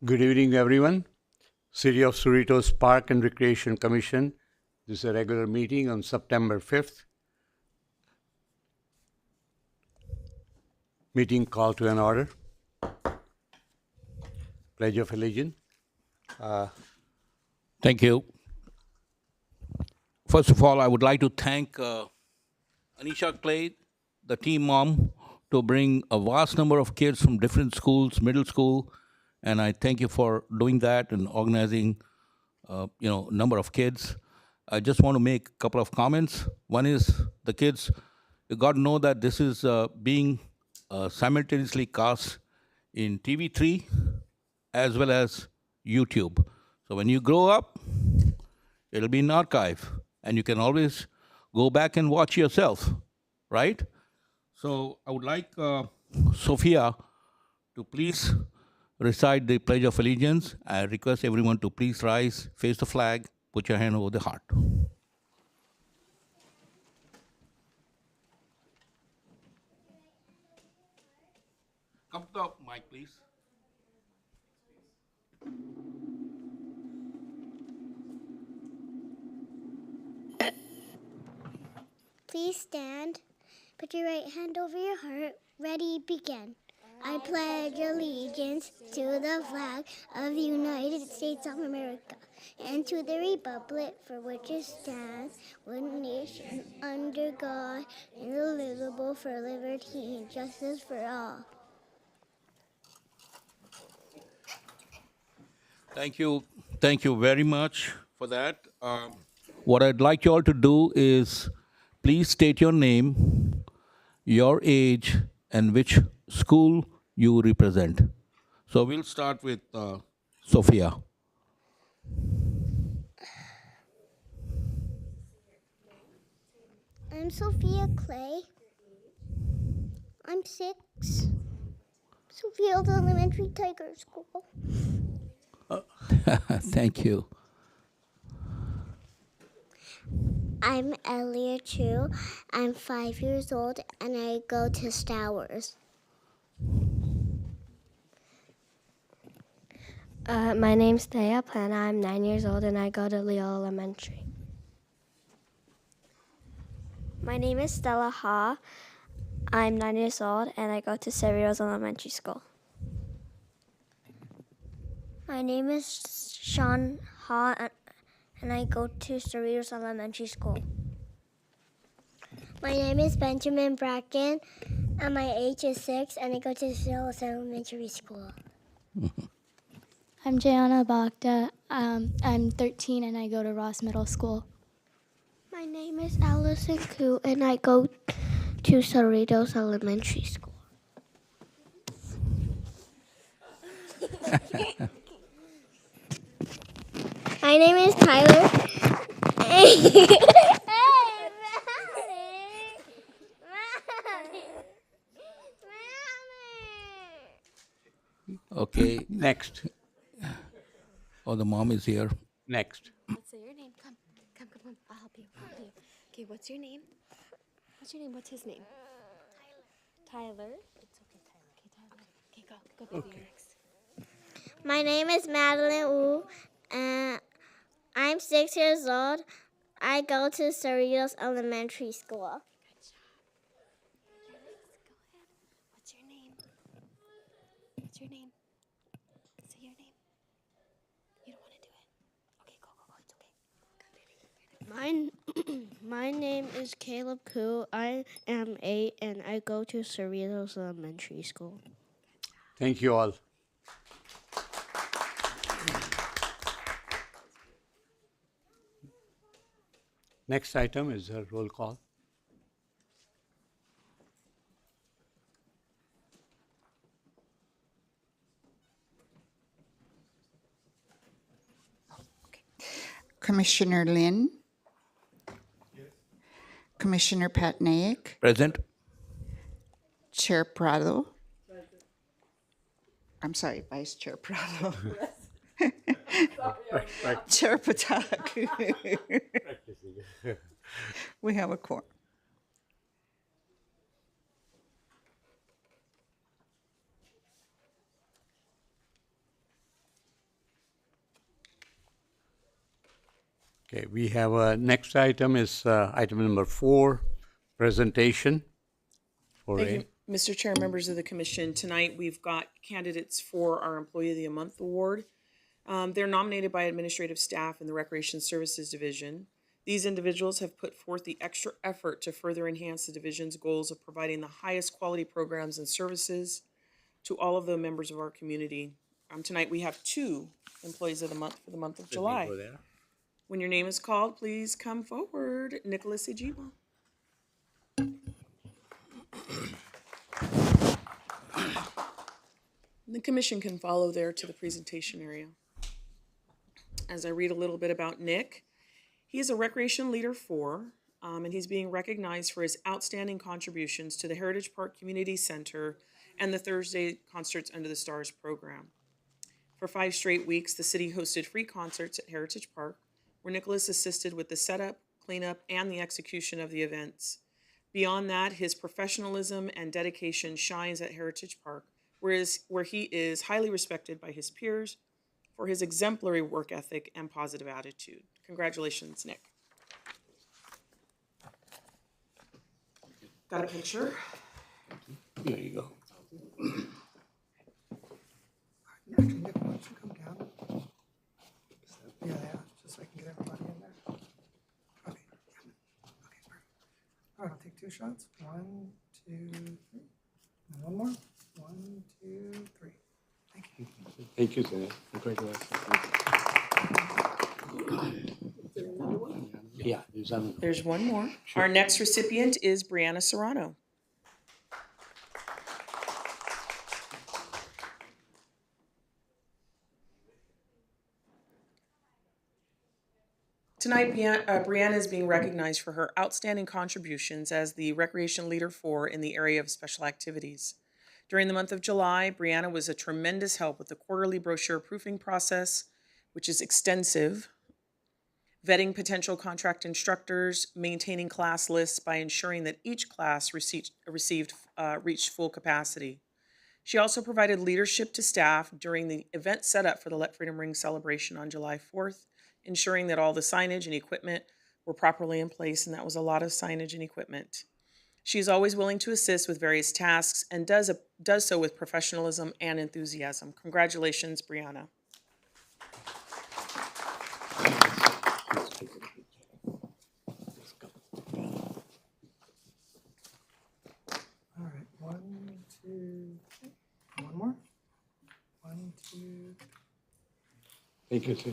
Good evening, everyone. City of Cerritos Park and Recreation Commission. This is a regular meeting on September 5th. Meeting called to an order. Pledge of Allegiance. Thank you. First of all, I would like to thank Anisha Clay, the team mom, to bring a vast number of kids from different schools, middle school, and I thank you for doing that and organizing, number of kids. I just want to make a couple of comments. One is the kids, you got to know that this is being simultaneously cast in TV3 as well as YouTube. So when you grow up, it'll be an archive, and you can always go back and watch yourself, right? So I would like Sophia to please recite the Pledge of Allegiance. I request everyone to please rise, face the flag, put your hand over the heart. Come to the mic, please. Please stand. Put your right hand over your heart. Ready, begin. I pledge allegiance to the flag of the United States of America and to the republic for which it stands, one nation under God, indivisible, for liberty and justice for all. Thank you. Thank you very much for that. What I'd like you all to do is please state your name, your age, and which school you represent. So we'll start with Sophia. I'm Sophia Clay. I'm 6. Sophia Elementary Tiger School. Thank you. I'm Elia Chu. I'm 5 years old and I go to Stowers. My name's Thea and I'm 9 years old and I go to Leo Elementary. My name is Stella Ha. I'm 9 years old and I go to Cerritos Elementary School. My name is Sean Ha, and I go to Cerritos Elementary School. My name is Benjamin Bracken, and my age is 6, and I go to Cerritos Elementary School. I'm Jayana Bhakta. I'm 13 and I go to Ross Middle School. My name is Allison Koo, and I go to Cerritos Elementary School. My name is Tyler. Okay. Next, Oh, the mom is here. next. Let's say your name. Come. I'll help you. Okay, what's your name? What's your name? What's his name? Tyler. It's okay, Tyler. Okay, Tyler. Okay, go, baby. You're next. My name is Madeline Wu, and I'm 6 years old. I go to Cerritos Elementary School. Good job. You're next. Go ahead. What's your name? What's your name? Say your name. You don't want to do it. Okay, go. It's okay. Go, baby. My name is Caleb Koo. I am 8 and I go to Cerritos Elementary School. Thank you all. Next item is a roll call. Commissioner Lin. Commissioner Patnaik. Present? Chair Prado. I'm sorry, Vice Chair Prado. Chair Pataku. We have a quorum. Okay, we have next item is item number 4, presentation. For Thank a, you, Mr. Chair, members of the commission. Tonight, we've got candidates for our Employee of the Month Award. They're nominated by administrative staff in the Recreation Services Division. These individuals have put forth the extra effort to further enhance the division's goals of providing the highest quality programs and services to all of the members of our community. Tonight, we have 2 Employees of the Month for the month of July. go there. When your name is called, please come forward. Nicholas Ejima. The commission can follow there to the presentation area. As I read a little bit about Nick, he is a Recreation Leader 4, and he's being recognized for his outstanding contributions to the Heritage Park Community Center and the Thursday Concerts Under the Stars program. For 5 straight weeks, the city hosted free concerts at Heritage Park, where Nicholas assisted with the setup, cleanup, and the execution of the events. Beyond that, his professionalism and dedication shines at Heritage Park, where he is highly respected by his peers for his exemplary work ethic and positive attitude. Congratulations, Nick. Got a picture? Here you go. Actually, Nick, why don't you come down? Yeah, just so I can get everybody in there. Okay, perfect. All right, I'll take 2 shots. 1, 2, 3. And one more. 1, 2, 3. Thank you. Thank you, sir. Congratulations. Yeah, there's another. There's one more. Our next recipient is Brianna Serrano. Tonight, Brianna is being recognized for her outstanding contributions as the Recreation Leader 4 in the area of special activities. During the month of July, Brianna was a tremendous help with the quarterly brochure proofing process, which is extensive, vetting potential contract instructors, maintaining class lists by ensuring that each class reached full capacity. She also provided leadership to staff during the event setup for the Let Freedom Ring celebration on July 4th, ensuring that all the signage and equipment were properly in place, and that was a lot of signage and equipment. She is always willing to assist with various tasks and does so with professionalism and enthusiasm. Congratulations, Brianna. Thank you, sir.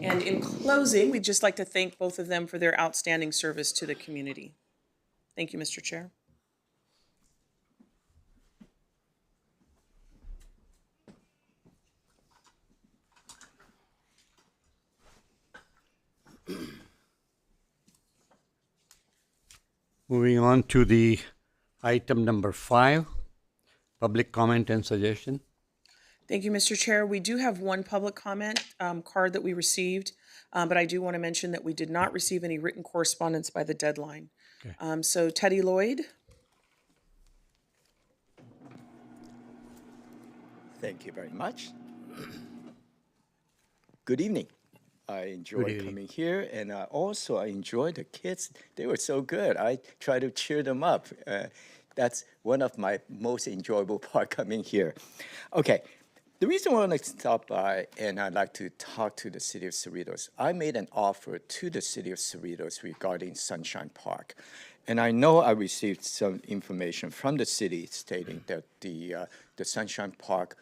And in closing, we'd just like to thank both of them for their outstanding service to the community. Thank you, Mr. Chair. Moving on to the item number 5, public comment and suggestion. Thank you, Mr. Chair. We do have one public comment card that we received, but I do want to mention that we did not receive any written correspondence by the deadline. Okay. So Teddy Lloyd. Thank you very much. Good evening. I enjoyed evening. coming here, and I enjoyed the kids. They were so good. I try to cheer them up. That's one of my most enjoyable part coming here. Okay, the reason why I want to stop by and I'd like to talk to the City of Cerritos, I made an offer to the City of Cerritos regarding Sunshine Park. And I know I received some information from the city stating that the Sunshine Park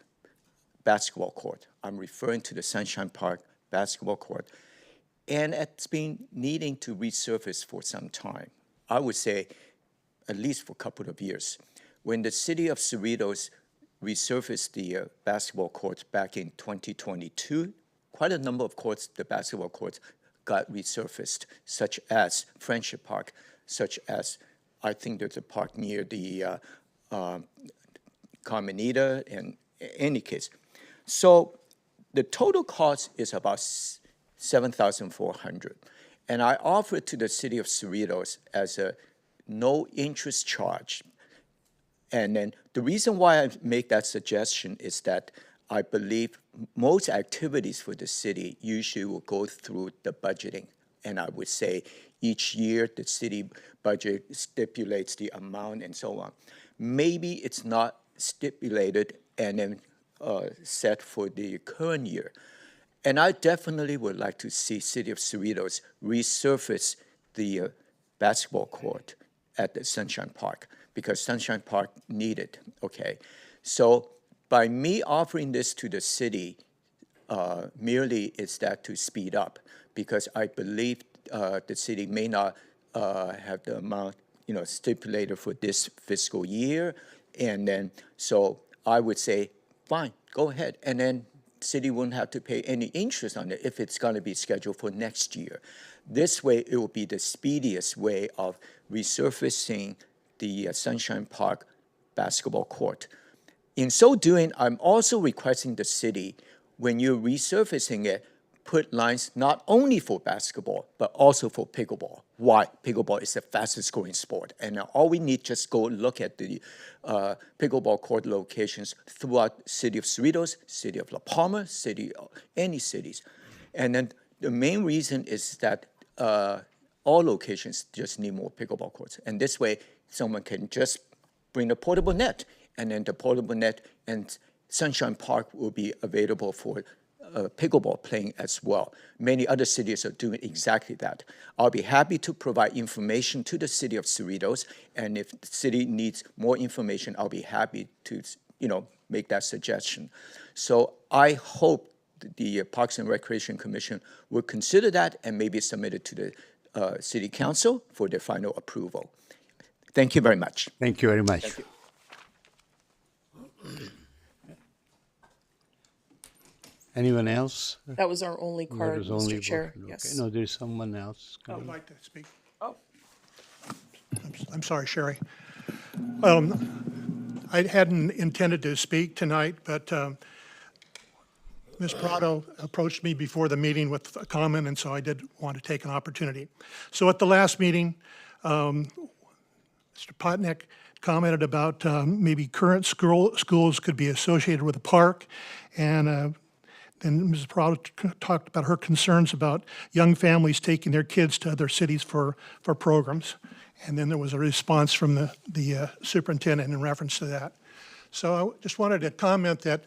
basketball court, I'm referring to the Sunshine Park basketball court, and it's been needing to resurface for some time. I would say at least for a couple of years. When the City of Cerritos resurfaced the basketball courts back in 2022, quite a number of courts, the basketball courts, got resurfaced, such as Friendship Park, such as, I think there's a park near the Carmenita, in any case. So the total cost is about $7,400. And I offered to the City of Cerritos as a no interest charge. And then the reason why I make that suggestion is that I believe most activities for the city usually will go through the budgeting. And I would say each year the city budget stipulates the amount and so on. Maybe it's not stipulated and then set for the current year. And I definitely would like to see City of Cerritos resurface the basketball court at the Sunshine Park, because Sunshine Park needed, okay? So by me offering this to the city, merely is that to speed up, because I believe the city may not have the amount, stipulated for this fiscal year. And then, so I would say, fine, go ahead. And then city wouldn't have to pay any interest on it if it's going to be scheduled for next year. This way, it will be the speediest way of resurfacing the Sunshine Park basketball court. In so doing, I'm also requesting the city, when you're resurfacing it, put lines not only for basketball, but also for pickleball. Why? Pickleball is the fastest growing sport. And all we need, just go look at the pickleball court locations throughout City of Cerritos, City of La Palma, any cities. And then the main reason is that all locations just need more pickleball courts. And this way, someone can just bring a portable net, and then the portable net and Sunshine Park will be available for pickleball playing as well. Many other cities are doing exactly that. I'll be happy to provide information to the City of Cerritos, and if the city needs more information, I'll be happy to, make that suggestion. So I hope the Parks and Recreation Commission will consider that and maybe submit it to the City Council for their final approval. Thank you very much. Thank you very much. Thank you. Anyone else? That was our only That card, was only Mr. Chair. vote. Yes. Okay. No, there's someone else. I would like to speak. Oh. I'm sorry, Sherry. I hadn't intended to speak tonight, but Ms. Prado approached me before the meeting with a comment, and so I did want to take an opportunity. So at the last meeting, Mr. Potnick commented about maybe current schools could be associated with a park, and then Mrs. Prado talked about her concerns about young families taking their kids to other cities for programs. And then there was a response from the superintendent in reference to that. So I just wanted to comment that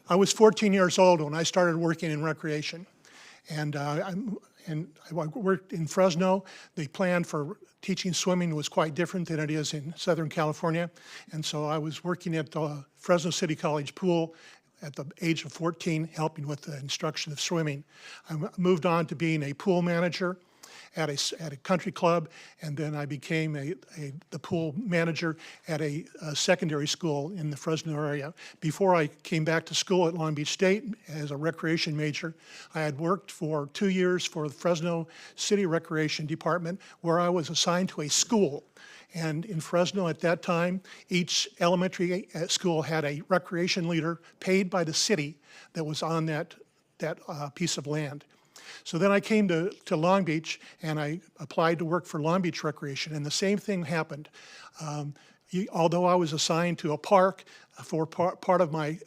I was 14 years old when I started working in recreation. And I worked in Fresno. The plan for teaching swimming was quite different than it is in Southern California. And so I was working at the Fresno City College pool at the age of 14, helping with the instruction of swimming. I moved on to being a pool manager at a country club, and then I became the pool manager at a secondary school in the Fresno area. Before I came back to school at Long Beach State as a recreation major, I had worked for 2 years for the Fresno City Recreation Department, where I was assigned to a school. And in Fresno at that time, each elementary school had a recreation leader paid by the city that was on that piece of land. So then I came to Long Beach, and I applied to work for Long Beach Recreation, and the same thing happened. Although I was assigned to a park for part of my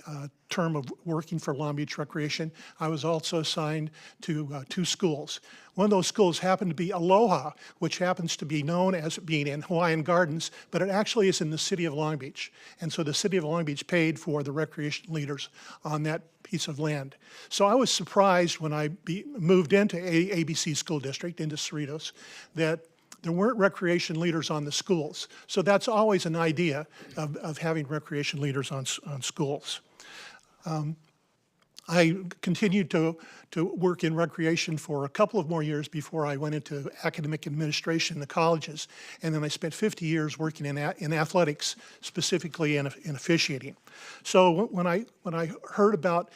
term of working for Long Beach Recreation, I was also assigned to 2 schools. One of those schools happened to be Aloha, which happens to be known as being in Hawaiian Gardens, but it actually is in the city of Long Beach. And so the city of Long Beach paid for the recreation leaders on that piece of land. So I was surprised when I moved into ABC School District, into Cerritos, that there weren't recreation leaders on the schools. So that's always an idea of having recreation leaders on schools. I continued to work in recreation for a couple of more years before I went into academic administration in the colleges. And then I spent 50 years working in athletics, specifically in officiating. So when I heard about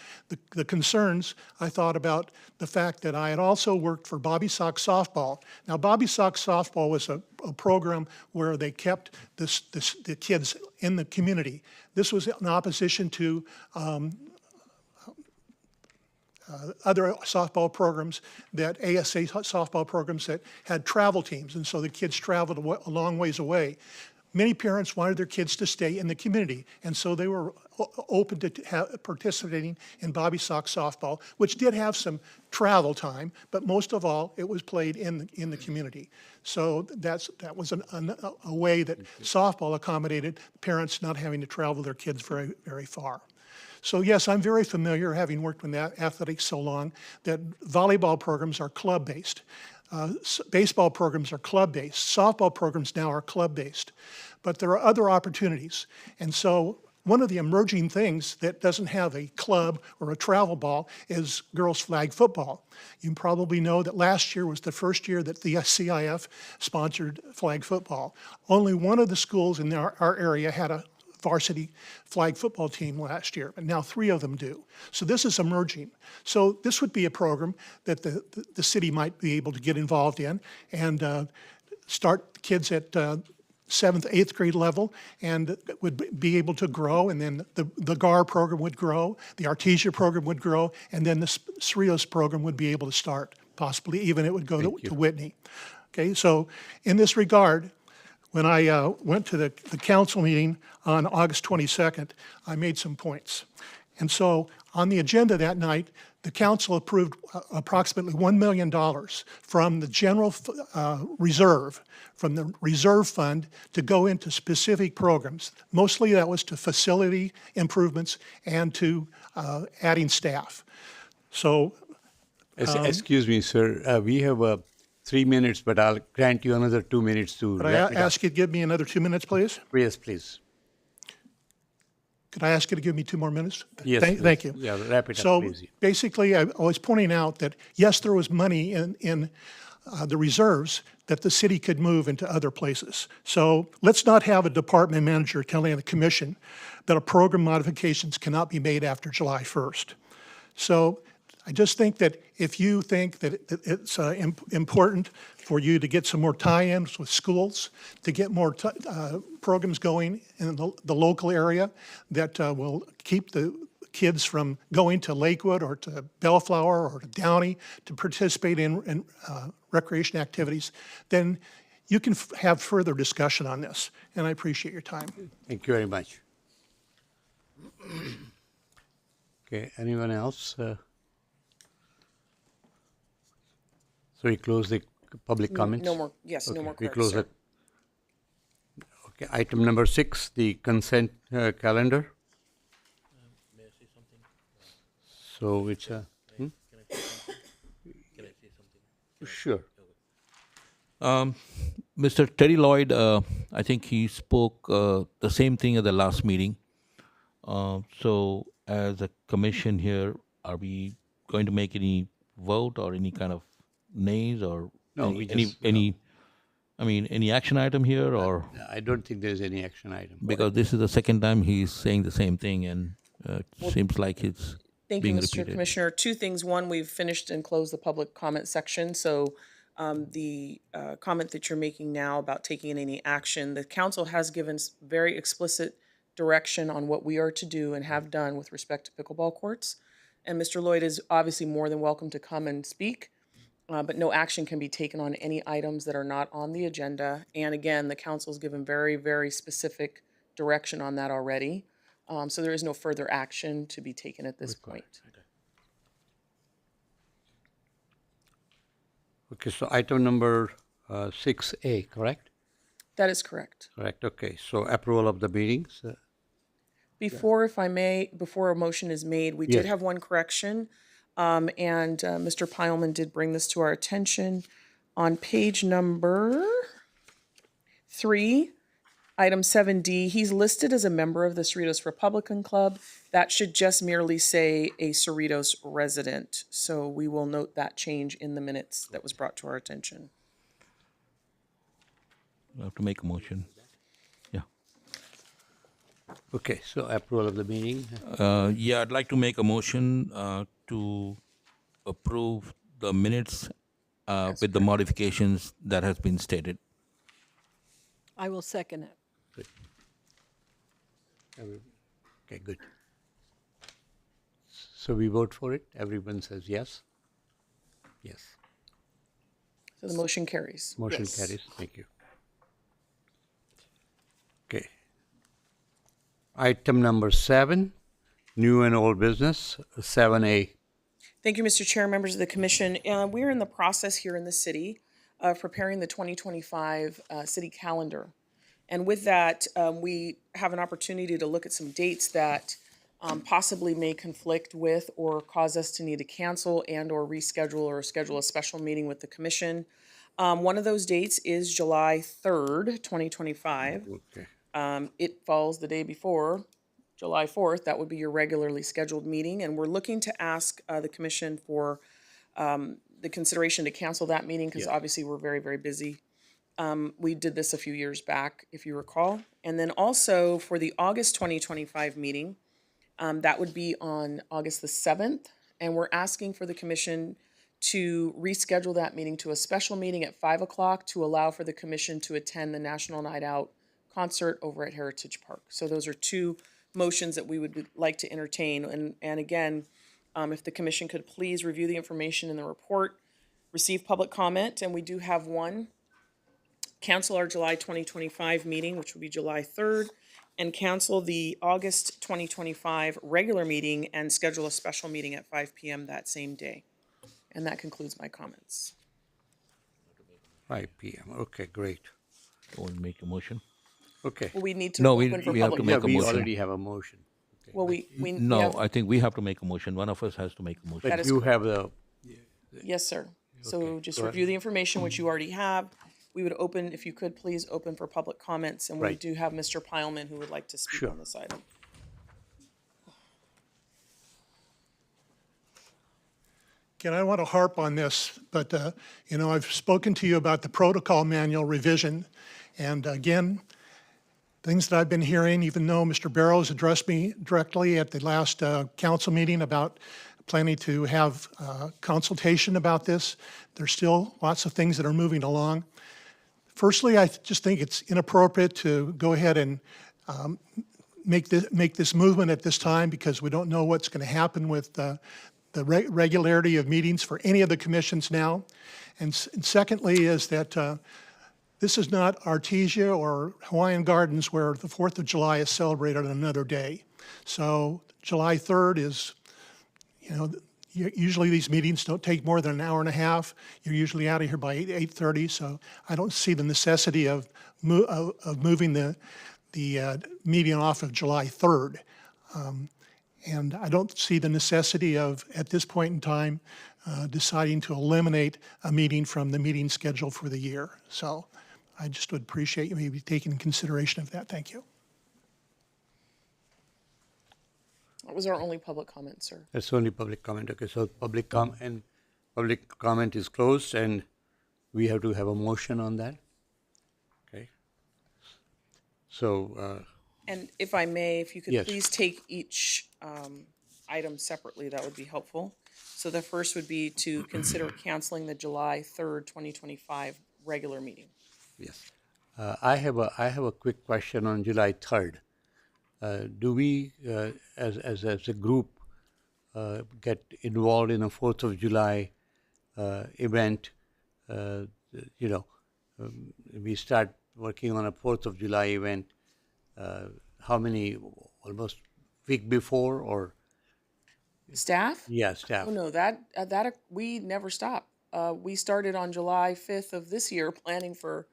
the concerns, I thought about the fact that I had also worked for Bobby Sox softball. Now, Bobby Sox softball was a program where they kept the kids in the community. This was in opposition to other softball programs, that ASA softball programs that had travel teams, and so the kids traveled a long ways away. Many parents wanted their kids to stay in the community, and so they were open to participating in Bobby Sox softball, which did have some travel time, but most of all, it was played in the community. So that was a way that softball accommodated parents not having to travel their kids very, very far. So yes, I'm very familiar, having worked in athletics so long, that volleyball programs are club-based. Baseball programs are club-based. Softball programs now are club-based. But there are other opportunities. And so one of the emerging things that doesn't have a club or a travel ball is girls flag football. You probably know that last year was the first year that the CIF sponsored flag football. Only one of the schools in our area had a varsity flag football team last year, but now 3 of them do. So this is emerging. So this would be a program that the city might be able to get involved in and start kids at 7th, 8th grade level, and would be able to grow, and then the GAR program would grow, the Artesia program would grow, and then the Cerritos program would be able to start. Possibly even it would go to Whitney. Okay, so in this regard, when I went to the council meeting on August 22nd, I made some points. And so on the agenda that night, the council approved approximately $1 million from the general reserve, from the reserve fund, to go into specific programs. Mostly that was to facility improvements and to adding staff. So excuse me, sir. We have 3 minutes, but I'll grant you another 2 minutes to Could I ask you to give me another 2 minutes, please? Yes, please. Could I ask you to give me 2 more minutes? Yes, Thank you. Yeah, wrap it up, So please. basically, I was pointing out that, yes, there was money in the reserves that the city could move into other places. So let's not have a department manager telling the commission that a program modifications cannot be made after July 1st. So I just think that if you think that it's important for you to get some more tie-ins with schools, to get more programs going in the local area that will keep the kids from going to Lakewood or to Bellflower or to Downey to participate in recreation activities, then you can have further discussion on this. And I appreciate your time. Thank you very much. Okay, anyone else? So we close the public comments? No more, yes, no Okay, more we cards, close sir. it. Okay, item number 6, the consent calendar. May I say something? So it's Can I say something? Sure. Mr. Terry Lloyd, I think he spoke the same thing at the last meeting, So as a commission here, are we going to make any vote or any kind of nays or No, any, we any, just- any, I mean, any action item here or? I don't think there's any action item. Because this is the second time he's saying the same thing and it seems like it's Thank you, being Mr. repeated. Commissioner. Two things. One, we've finished and closed the public comment section, so the comment that you're making now about taking any action, the council has given very explicit direction on what we are to do and have done with respect to pickleball courts. And Mr. Lloyd is obviously more than welcome to come and speak, but no action can be taken on any items that are not on the agenda. And again, the council's given very, very specific direction on that already. So there is no further action to be taken at this point. Okay, so item number 6A, correct? That is correct. Correct, okay. So approval of the meetings. Before, if I may, before a motion is made, we did Yes. have one correction. And Mr. Pileman did bring this to our attention. On page number 3, item 7D, he's listed as a member of the Cerritos Republican Club. That should just merely say a Cerritos resident. So we will note that change in the minutes that was brought to our attention. I have to make a motion. Yeah. Okay, so approval of the meeting. Yeah, I'd like to make a motion to approve the minutes with the modifications that has been stated. I will second it. Okay, good. So we vote for it. Everyone says yes? Yes. So the motion carries. Motion carries. Thank you. Okay. Item number 7, new and old business, 7A. Thank you, Mr. Chair, members of the commission. We're in the process here in the city of preparing the 2025 city calendar. And with that, we have an opportunity to look at some dates that possibly may conflict with or cause us to need to cancel and or reschedule or schedule a special meeting with the commission. One of those dates is July 3rd, 2025. Okay. It falls the day before, July 4th. That would be your regularly scheduled meeting. And we're looking to ask the commission for the consideration to cancel that meeting because obviously we're very, very busy. We did this a few years back, if you recall. And then also for the August 2025 meeting, that would be on August the 7th. And we're asking for the commission to reschedule that meeting to a special meeting at 5 o'clock to allow for the commission to attend the National Night Out concert over at Heritage Park. So those are two motions that we would like to entertain. And again, if the commission could please review the information in the report, receive public comment, and we do have one. Cancel our July 2025 meeting, which will be July 3rd, and cancel the August 2025 regular meeting and schedule a special meeting at 5 p.m. that same day. And that concludes my comments. 5 p.m. Okay, great. Want to make a motion? Okay. Well, we need to No, open for we have public to make a we motion. already have a motion. Well, we No, have- I think we have to make a motion. One of us has to make a motion. That But is you correct. have the, Yes, sir. So Okay, just go ahead. review the information, which you already have. We would open, if you could, please open for public comments. And we Right. do have Mr. Pileman who would like to speak Sure. on this item. Again, I don't want to harp on this, but, I've spoken to you about the protocol manual revision. And again, things that I've been hearing, even though Mr. Barrows addressed me directly at the last council meeting about planning to have consultation about this, there's still lots of things that are moving along. Firstly, I just think it's inappropriate to go ahead and make this movement at this time because we don't know what's going to happen with the regularity of meetings for any of the commissions now. And secondly is that this is not Artesia or Hawaiian Gardens where the 4th of July is celebrated on another day. So July 3rd is, usually these meetings don't take more than an hour and a half. You're usually out of here by 8:30, so I don't see the necessity of moving the meeting off of July 3rd. And I don't see the necessity of, at this point in time, deciding to eliminate a meeting from the meeting schedule for the year. So I just would appreciate you maybe taking consideration of that. Thank you. That was our only public comment, sir. That's only public comment. Okay, so public comment is closed, and we have to have a motion on that. Okay. So, And if I may, if you could Yes. please take each item separately, that would be helpful. So the first would be to consider canceling the July 3rd, 2025 regular meeting. yes. I have a quick question on July 3rd. Do we, as a group, get involved in a 4th of July event? You know, we start working on a 4th of July event. How many? Almost week before, or Staff? yeah, staff. Oh, no, that we never stop. We started on July 5th of this year, planning for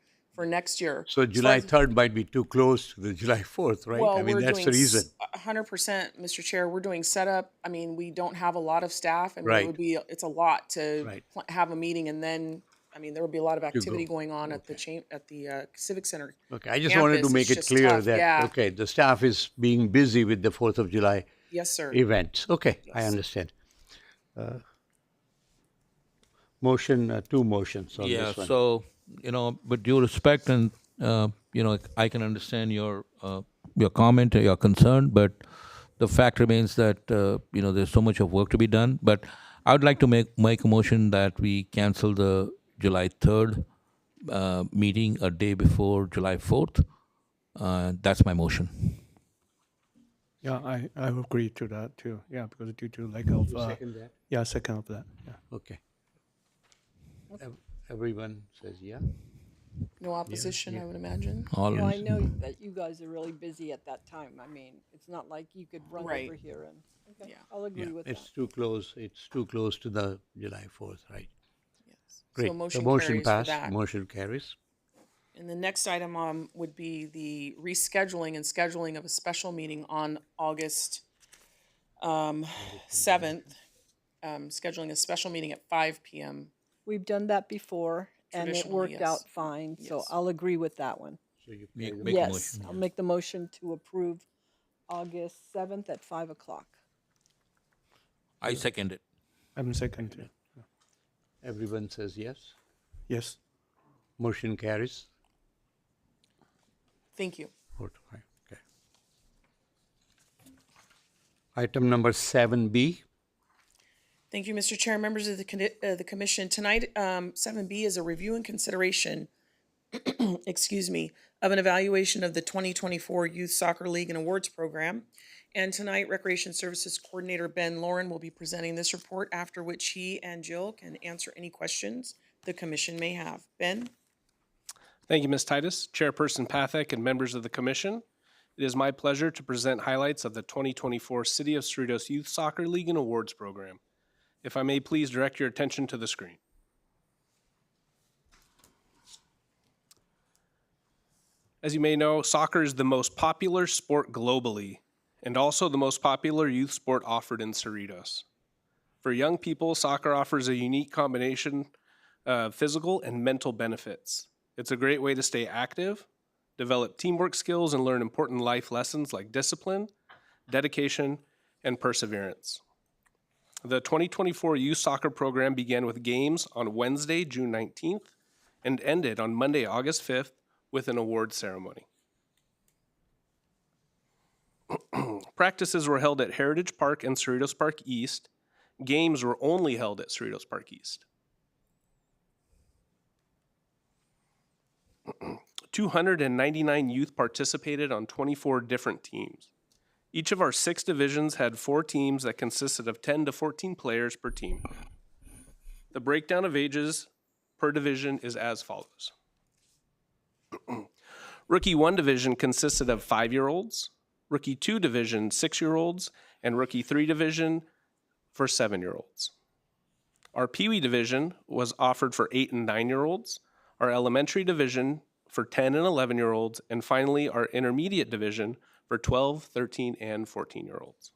next year. So July 3rd might be too close to the July 4th, right? Well, I mean, we're that's the doing reason. 100%, Mr. Chair. We're doing setup. I mean, we don't have a lot of staff. I mean, Right. it's a lot to Right. have a meeting, and then, I mean, there would be a lot of activity go. going on at the Civic Center. Okay, I just wanted to campus. make It's it just clear tough. that, Yeah. okay, the staff is being busy with the 4th of July Yes, sir. events. Okay, I understand. Motion, two motions on Yeah, this one. so, with due respect and, I can understand your comment, your concern, but the fact remains that, there's so much of work to be done. But I would like to make a motion that we cancel the July 3rd meeting a day before July 4th. That's my motion. Yeah, I agree to that too. Yeah, because due to lack of. Second that? Yeah, second of that. Yeah. Okay. Everyone says yeah? No opposition, I would imagine. All Well, I in- know that you guys are really busy at that time. I mean, it's not like you could run Right. over here and, okay, Yeah. I'll agree Yeah, with that. it's too close, it's too close to the July 4th, right? Yes. Great. So The motion motion carries for passed, that. motion carries. And the next item would be the rescheduling and scheduling of a special meeting on August 7th, scheduling a special meeting at 5 p.m. We've done that before and it Traditionally, worked yes. out fine, so Yes. I'll agree with that one. So you Make- pay the make a Yes, motion, I'll yes. make the motion to approve August 7th at 5 o'clock. I second it. I'm second too. Everyone says yes? Yes. Motion carries. Thank you. 4 to 5, okay. Item number 7B. Thank you, Mr. Chair, members of the commission. Tonight, 7B is a review and consideration, excuse me, of an evaluation of the 2024 Youth Soccer League and Awards Program. And tonight, Recreation Services Coordinator Ben Lauren will be presenting this report, after which he and Jill can answer any questions the commission may have. Ben? Thank you, Ms. Titus, Chairperson Pathak, and members of the Commission. It is my pleasure to present highlights of the 2024 City of Cerritos Youth Soccer League and Awards Program. If I may please direct your attention to the screen. As you may know, soccer is the most popular sport globally and also the most popular youth sport offered in Cerritos. For young people, soccer offers a unique combination of physical and mental benefits. It's a great way to stay active, develop teamwork skills, and learn important life lessons like discipline, dedication, and perseverance. The 2024 youth soccer program began with games on Wednesday, June 19th, and ended on Monday, August 5th, with an award ceremony. Practices were held at Heritage Park and Cerritos Park East. Games were only held at Cerritos Park East. 299 youth participated on 24 different teams. Each of our 6 divisions had 4 teams that consisted of 10 to 14 players per team. The breakdown of ages per division is as follows. Rookie 1 division consisted of 5-year-olds, Rookie 2 division 6-year-olds, and Rookie 3 division for 7-year-olds. Our Pee Wee division was offered for 8 and 9-year-olds, our elementary division for 10 and 11-year-olds, and finally our intermediate division for 12, 13, and 14-year-olds.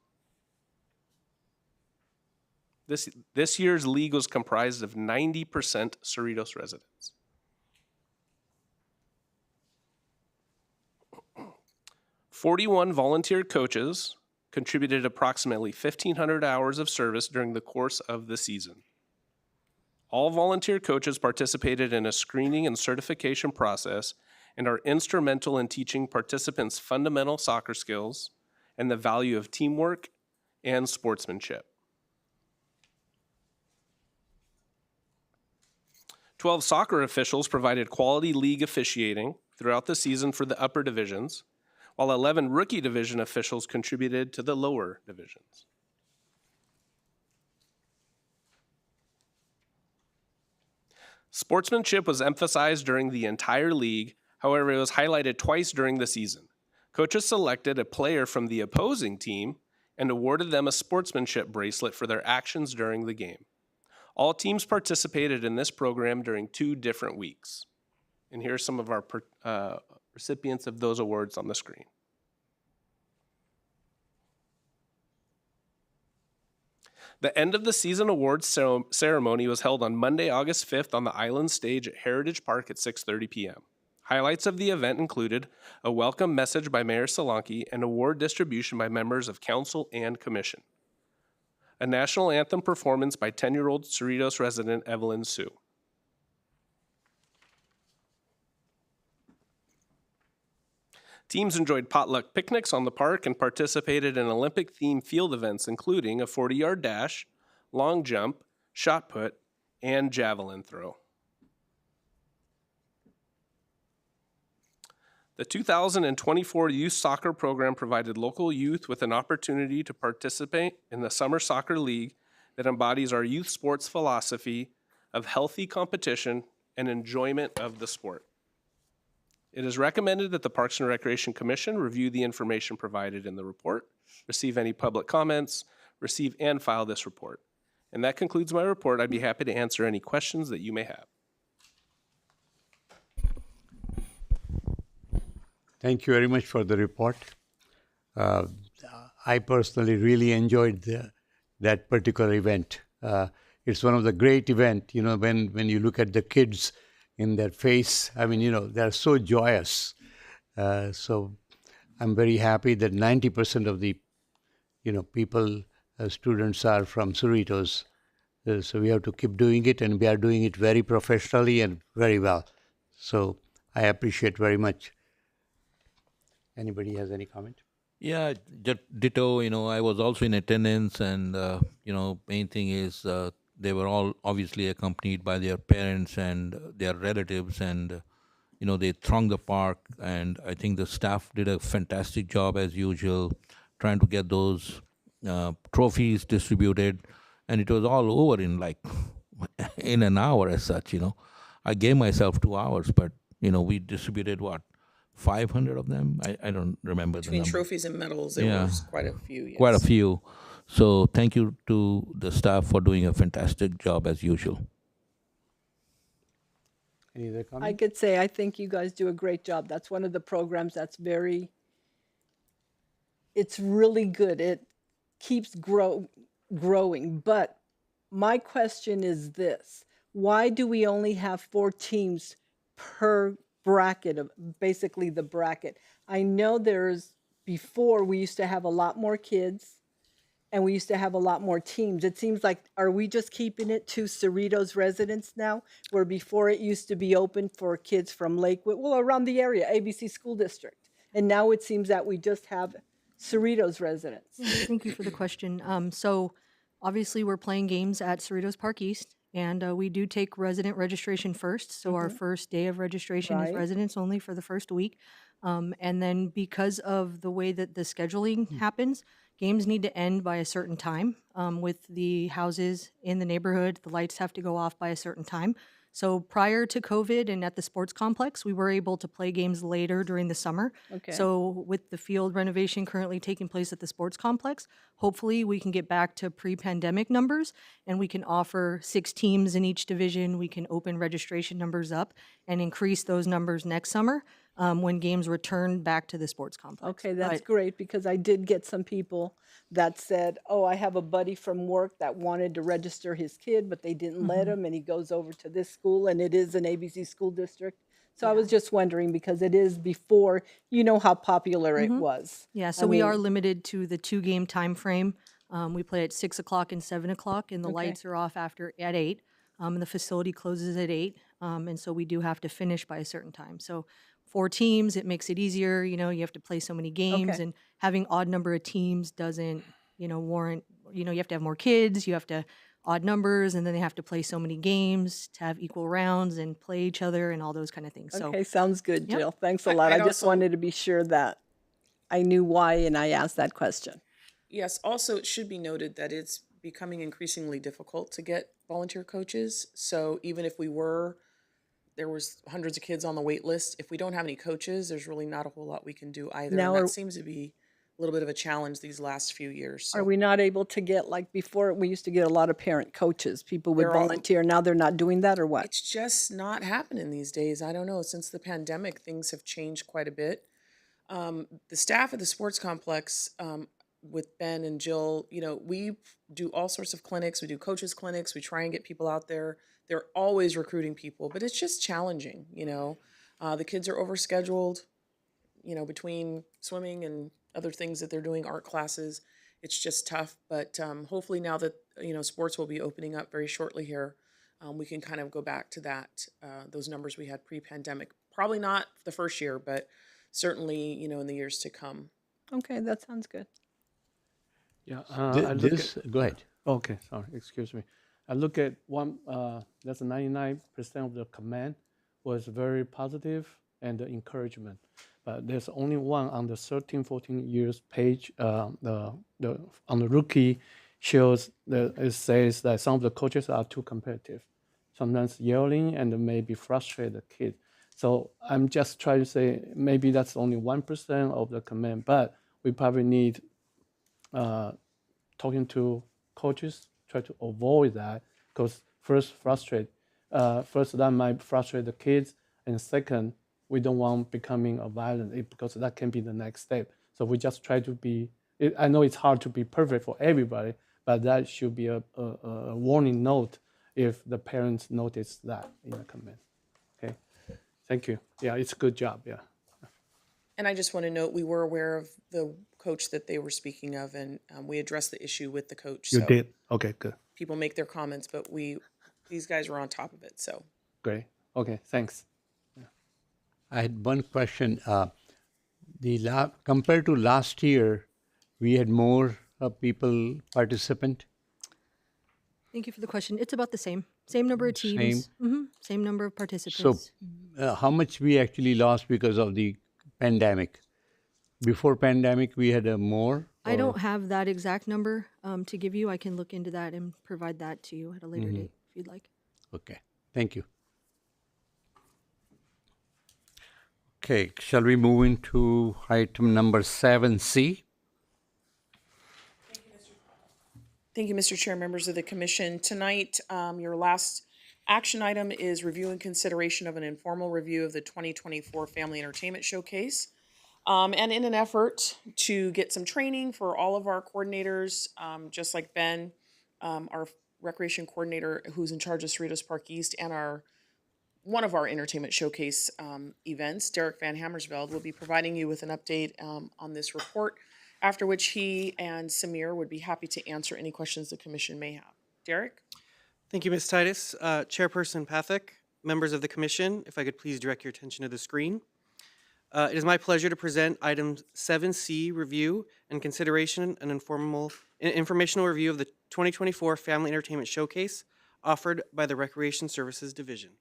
This year's league was comprised of 90% Cerritos residents. "41 volunteer coaches contributed approximately 1,500 hours of service during the course of the season. All volunteer coaches participated in a screening and certification process and are instrumental in teaching participants fundamental soccer skills and the value of teamwork and sportsmanship. 12 soccer officials provided quality league officiating throughout the season for the upper divisions, while 11 rookie division officials contributed to the lower divisions. Sportsmanship was emphasized during the entire league. However, it was highlighted twice during the season. Coaches selected a player from the opposing team and awarded them a sportsmanship bracelet for their actions during the game. All teams participated in this program during 2 different weeks. And here are some of our recipients of those awards on the screen. The end of the season awards ceremony was held on Monday, August 5th on the Island Stage at Heritage Park at 6:30 p.m. Highlights of the event included a welcome message by Mayor Solanke and award distribution by members of council and commission. A national anthem performance by 10-year-old Cerritos resident Evelyn Sue. Teams enjoyed potluck picnics on the park and participated in Olympic-themed field events, including a 40-yard dash, long jump, shot put, and javelin throw. The 2024 Youth Soccer Program provided local youth with an opportunity to participate in the Summer Soccer League that embodies our youth sports philosophy of healthy competition and enjoyment of the sport. It is recommended that the Parks and Recreation Commission review the information provided in the report, receive any public comments, receive and file this report. And that concludes my report. I'd be happy to answer any questions that you may have. Thank you very much for the report. I personally really enjoyed that particular event. It's one of the great events, when you look at the kids in their face, they're so joyous. So I'm very happy that 90% of the, people, students are from Cerritos. So we have to keep doing it, and we are doing it very professionally and very well. So I appreciate very much. Anybody has any comment? Yeah, ditto. I was also in attendance, and main thing is they were all obviously accompanied by their parents and their relatives, and they thronged the park. And I think the staff did a fantastic job as usual, trying to get those trophies distributed, and it was all over in an hour as such. I gave myself 2 hours, but we distributed 500 of them? I don't remember the number. Between trophies and medals, there was quite a few, yes. Quite a few. So thank you to the staff for doing a fantastic job as usual. Any other comment? I could say I think you guys do a great job. That's one of the programs that's it's really good. It keeps growing. But my question is this. Why do we only have 4 teams per bracket, of basically the bracket? I know before we used to have a lot more kids and we used to have a lot more teams. It seems like, are we just keeping it to Cerritos residents now, where before it used to be open for kids from Lakewood, around the area, ABC School District, and now it seems that we just have Cerritos residents? Thank you for the question. So obviously we're playing games at Cerritos Park East, and we do take resident registration first. So our first day of registration is residents only for the first week. And then because of the way that the scheduling happens, games need to end by a certain time. With the houses in the neighborhood, the lights have to go off by a certain time. So prior to COVID and at the sports complex, we were able to play games later during the summer. Okay. So with the field renovation currently taking place at the sports complex, hopefully we can get back to pre-pandemic numbers, and we can offer 6 teams in each division. We can open registration numbers up and increase those numbers next summer when games return back to the sports complex. Okay, that's But- great, because I did get some people that said, I have a buddy from work that wanted to register his kid, but they didn't let him, and he goes over to this school, and it is an ABC school district. So I was just wondering because it is before, you know how popular it Mhm. was. Yeah, I so we are mean, limited to the 2-game time frame. We play at 6 o'clock and 7 o'clock, and the Okay. lights are off at 8. And the facility closes at 8, and so we do have to finish by a certain time. So 4 teams, it makes it easier. You have to play so many games, Okay. and having odd number of teams doesn't, warrant. You have to have more kids. You have to odd numbers, and then they have to play so many games to have equal rounds and play each other and all those kind of things. So Okay, sounds good, Yep. Jill. Thanks a lot. I'd I just also- wanted to be sure that I knew why and I asked that question. Yes, also it should be noted that it's becoming increasingly difficult to get volunteer coaches. So even if there was hundreds of kids on the wait list, if we don't have any coaches, there's really not a whole lot we can do either. Now And are- that seems to be a little bit of a challenge these last few years. Are So we not able to get, like before, we used to get a lot of parent coaches, people would They're all- volunteer, now they're not doing that or what? it's just not happening these days. I don't know. Since the pandemic, things have changed quite a bit. The staff at the sports complex, with Ben and Jill, we do all sorts of clinics. We do coaches clinics. We try and get people out there. They're always recruiting people, but it's just challenging. The kids are overscheduled, between swimming and other things that they're doing, art classes. It's just tough. But hopefully now that, sports will be opening up very shortly here, we can kind of go back to those numbers we had pre-pandemic. Probably not the first year, but certainly, in the years to come. Okay, that sounds good. Yeah. Go ahead. Okay, sorry, excuse me. I look at that's 99% of the comment was very positive and encouragement. But there's only one on the 13, 14 years page, on the rookie shows that it says that some of the coaches are too competitive, sometimes yelling and maybe frustrate the kid. So I'm just trying to say maybe that's only 1% of the comment, but we probably need talking to coaches, try to avoid that because first that might frustrate the kids, and second, we don't want becoming a violent because that can be the next step. So we just try to be. I know it's hard to be perfect for everybody, but that should be a warning note if the parents notice that in the comment. Okay, thank you. Yeah, it's a good job. Yeah. And I just want to note, we were aware of the coach that they were speaking of, and we addressed the issue with the coach. You So did. Okay, good. people make their comments, but these guys were on top of it. So Great. Okay, thanks. I had one question. Compared to last year, we had more people participant. Thank you for the question. It's about the same. Same number of teams. Same number of participants. So, how much we actually lost because of the pandemic? Before pandemic, we had more. I don't have that exact number to give you. I can look into that and provide that to you at a later date if you'd like. Okay, thank you. Okay, shall we move into item number 7C? thank you, Mr. Chair, members of the commission. Tonight, your last action item is review and consideration of an informal review of the 2024 Family Entertainment Showcase. And in an effort to get some training for all of our coordinators, just like Ben, our recreation coordinator who's in charge of Cerritos Park East, and one of our entertainment showcase events, Derek Van Hammersveld, will be providing you with an update on this report, after which he and Samir would be happy to answer any questions the commission may have. Derek? Thank you, Ms. Titus. Chairperson Pathak, members of the commission, if I could please direct your attention to the screen. It is my pleasure to present item 7C, review and consideration an informational review of the 2024 Family Entertainment Showcase offered by the Recreation Services Division.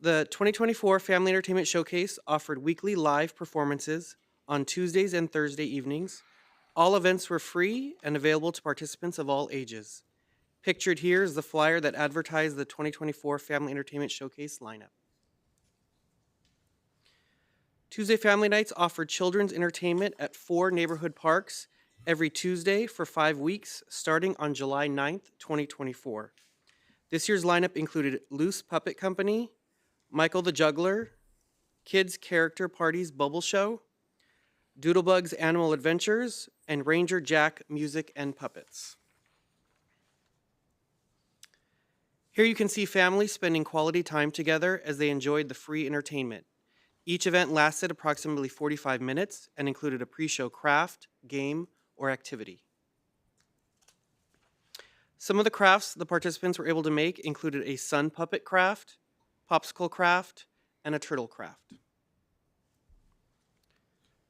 The 2024 Family Entertainment Showcase offered weekly live performances on Tuesdays and Thursday evenings. All events were free and available to participants of all ages. Pictured here is the flyer that advertised the 2024 Family Entertainment Showcase lineup. Tuesday Family Nights offered children's entertainment at 4 neighborhood parks every Tuesday for 5 weeks, starting on July 9th, 2024. This year's lineup included Loose Puppet Company, Michael the Juggler, Kids Character Parties Bubble Show, Doodlebug's Animal Adventures, and Ranger Jack Music and Puppets. Here you can see families spending quality time together as they enjoyed the free entertainment. Each event lasted approximately 45 minutes and included a pre-show craft, game, or activity. Some of the crafts the participants were able to make included a sun puppet craft, popsicle craft, and a turtle craft.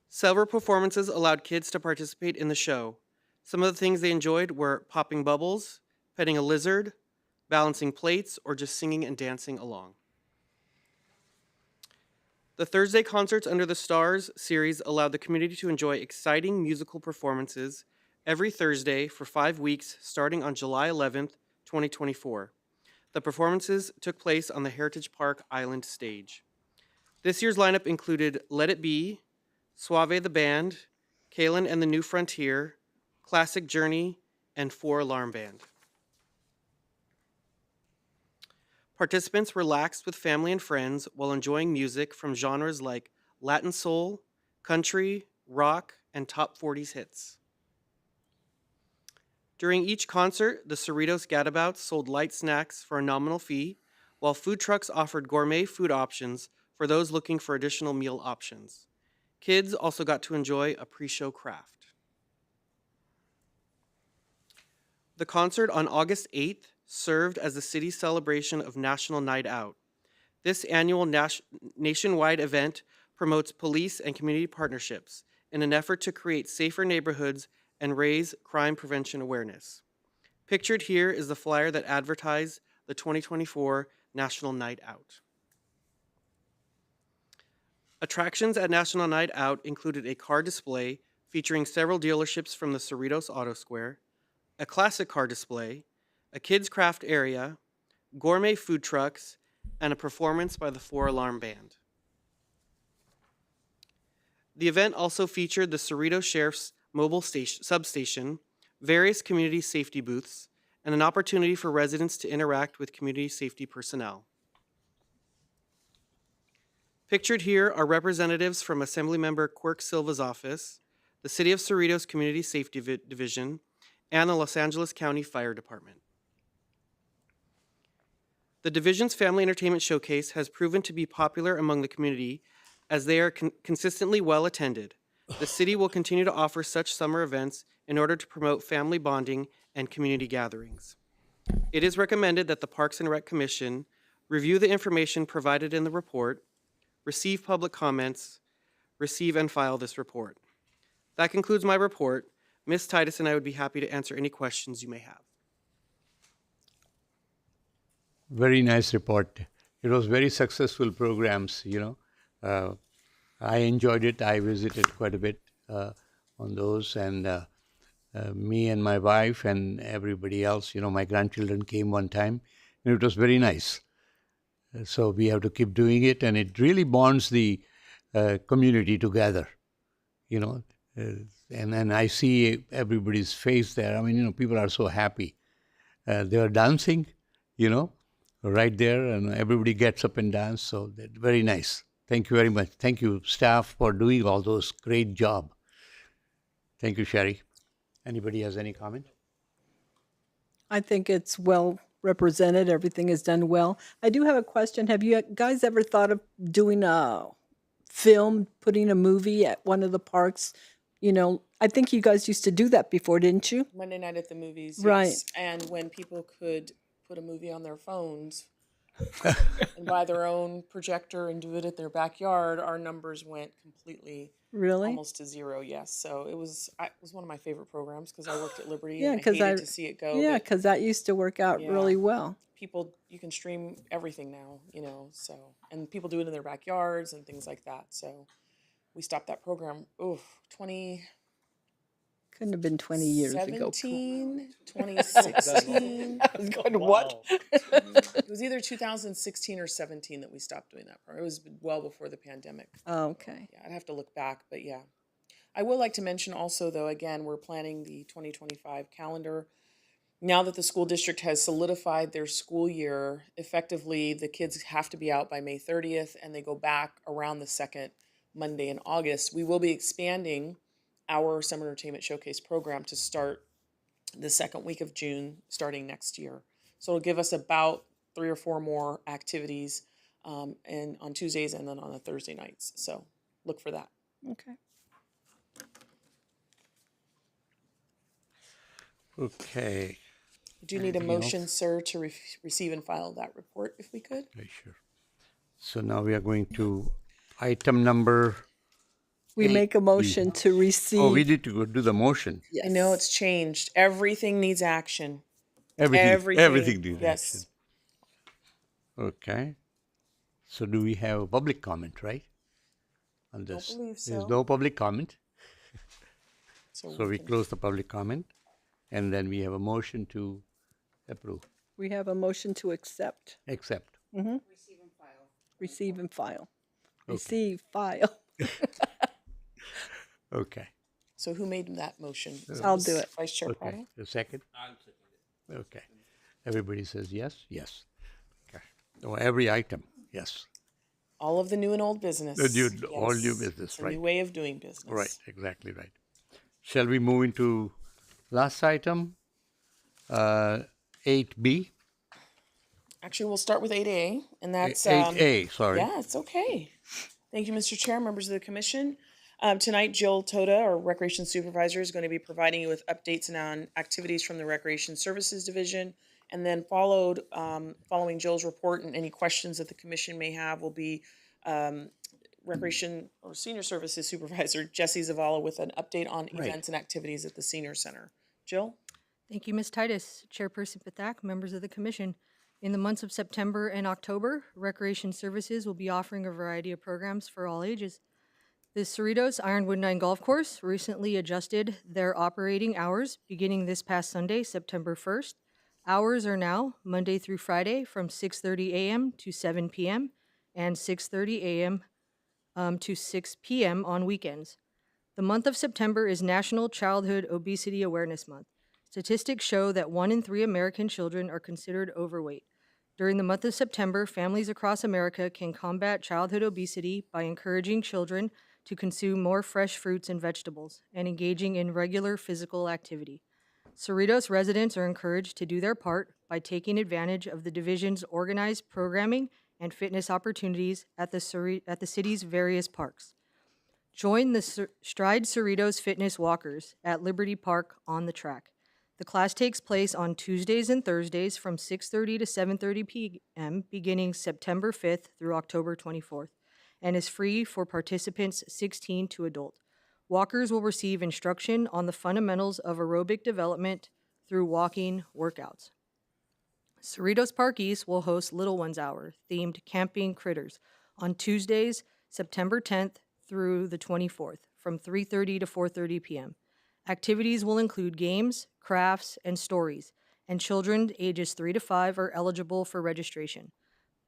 Several performances allowed kids to participate in the show. Some of the things they enjoyed were popping bubbles, petting a lizard, balancing plates, or just singing and dancing along. The Thursday Concerts Under the Stars series allowed the community to enjoy exciting musical performances every Thursday for 5 weeks starting on July 11th, 2024. The performances took place on the Heritage Park Island stage. This year's lineup included Let It Be, Suave the Band, Kalen and the New Frontier, Classic Journey, and 4 Alarm Band. Participants relaxed with family and friends while enjoying music from genres like Latin soul, country, rock, and top 40s hits. During each concert, the Cerritos Gadabouts sold light snacks for a nominal fee, while food trucks offered gourmet food options for those looking for additional meal options. Kids also got to enjoy a pre-show craft. The concert on August 8th served as the city's celebration of National Night Out. This annual nationwide event promotes police and community partnerships in an effort to create safer neighborhoods and raise crime prevention awareness. Pictured here is the flyer that advertised the 2024 National Night Out. Attractions at National Night Out included a car display featuring several dealerships from the Cerritos Auto Square, a classic car display, a kids' craft area, gourmet food trucks, and a performance by the 4 Alarm Band. The event also featured the Cerritos Sheriff's mobile substation, various community safety booths, and an opportunity for residents to interact with community safety personnel. Pictured here are representatives from Assemblymember Quirk Silva's office, the City of Cerritos Community Safety Division, and the Los Angeles County Fire Department. The division's Family Entertainment Showcase has proven to be popular among the community as they are consistently well attended. The city will continue to offer such summer events in order to promote family bonding and community gatherings. It is recommended that the Parks and Rec Commission review the information provided in the report, receive public comments, receive and file this report. That concludes my report. Ms. Titus and I would be happy to answer any questions you may have. Very nice report. It was very successful programs, I enjoyed it. I visited quite a bit on those, and me and my wife and everybody else, my grandchildren came one time, and it was very nice. So we have to keep doing it, and it really bonds the community together, and then I see everybody's face there. I mean, people are so happy. They are dancing, right there, and everybody gets up and dance. So that's very nice. Thank you very much. Thank you, staff, for doing all those. Great job. Thank you, Sherry. Anybody has any comment? I think it's well represented. Everything is done well. I do have a question. Have you guys ever thought of doing a film, putting a movie at one of the parks? I think you guys used to do that before, didn't you? Monday night at the movies. Right. Yes. And when people could put a movie on their phones and buy their own projector and do it at their backyard, our numbers went completely almost to zero. Yes. So it was one of my favorite programs because I worked at Liberty and I hated to see it go. Yeah, because that used to work out really well. People, you can stream everything now, so, and people do it in their backyards and things like that. So we stopped that program, couldn't have been 20 years ago. 2016. I was going, what? It was either 2016 or 17 that we stopped doing that program. It was well before the pandemic. Oh, okay. Yeah, I'd have to look back, but yeah. I would like to mention also, though, again, we're planning the 2025 calendar. Now that the school district has solidified their school year, effectively the kids have to be out by May 30th and they go back around the second Monday in August. We will be expanding our Summer Entertainment Showcase program to start the second week of June, starting next year. So it'll give us about 3 or 4 more activities and on Tuesdays and then on the Thursday nights. So look for that. Okay. Okay. I do need a Anything motion, else? sir, to receive and file that report if we could. Okay, sure. So now we are going to item number. We make a motion to receive. Oh, we need to go do the motion. I know it's changed. Everything needs action. Everything needs yes. action. Okay. So do we have a public comment, right? On Don't this? believe There's so. no public comment. So We close the public comment, and then we have a motion to approve, We have a motion to accept. accept. Mhm. Receive and file. Receive and file. Okay. Receive, file. Okay. So who made that motion? I'll do it. Vice Chair Okay. Prado? A second? I'll second it. Okay. Everybody says yes? Yes. Okay. Oh, every item, yes. All of the new and old business. All new Yes. business, It's a right. new way of doing business. Right, exactly right. Shall we move into last item, 8B? Actually, we'll start with 8A, and that's... 8A, sorry. Yeah, it's okay. Thank you, Mr. Chair, members of the commission. Tonight, Jill Toda, our Recreation Supervisor, is going to be providing you with updates on activities from the Recreation Services Division. And then following Jill's report and any questions that the commission may have will be Recreation or Senior Services Supervisor Jesse Zavala with an update on Right. events and activities at the Senior Center. Jill? Thank you, Ms. Titus, Chairperson Pathak, members of the commission. In the months of September and October, Recreation Services will be offering a variety of programs for all ages. The Cerritos Ironwood 9 Golf Course recently adjusted their operating hours beginning this past Sunday, September 1st. Hours are now Monday through Friday from 6:30 a.m. to 7 p.m. and 6:30 a.m. To 6 p.m. on weekends. The month of September is National Childhood Obesity Awareness Month. Statistics show that 1 in 3 American children are considered overweight. During the month of September, families across America can combat childhood obesity by encouraging children to consume more fresh fruits and vegetables and engaging in regular physical activity. Cerritos residents are encouraged to do their part by taking advantage of the division's organized programming and fitness opportunities at the city's various parks. Join the Stride Cerritos Fitness Walkers at Liberty Park on the track. The class takes place on Tuesdays and Thursdays from 6:30 to 7:30 p.m. beginning September 5th through October 24th and is free for participants 16 to adult. Walkers will receive instruction on the fundamentals of aerobic development through walking workouts. Cerritos Park East will host Little Ones Hour, themed camping critters, on Tuesdays, September 10th through the 24th, from 3:30 to 4:30 p.m. Activities will include games, crafts, and stories, and children ages 3 to 5 are eligible for registration.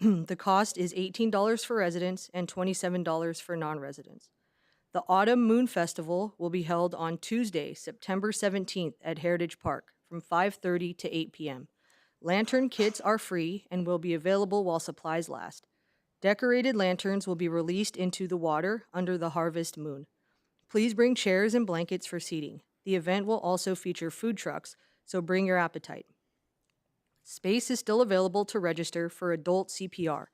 The cost is $18 for residents and $27 for non-residents. The Autumn Moon Festival will be held on Tuesday, September 17th at Heritage Park from 5:30 to 8 p.m. Lantern kits are free and will be available while supplies last. Decorated lanterns will be released into the water under the harvest moon. Please bring chairs and blankets for seating. The event will also feature food trucks, so bring your appetite. Space is still available to register for adult CPR,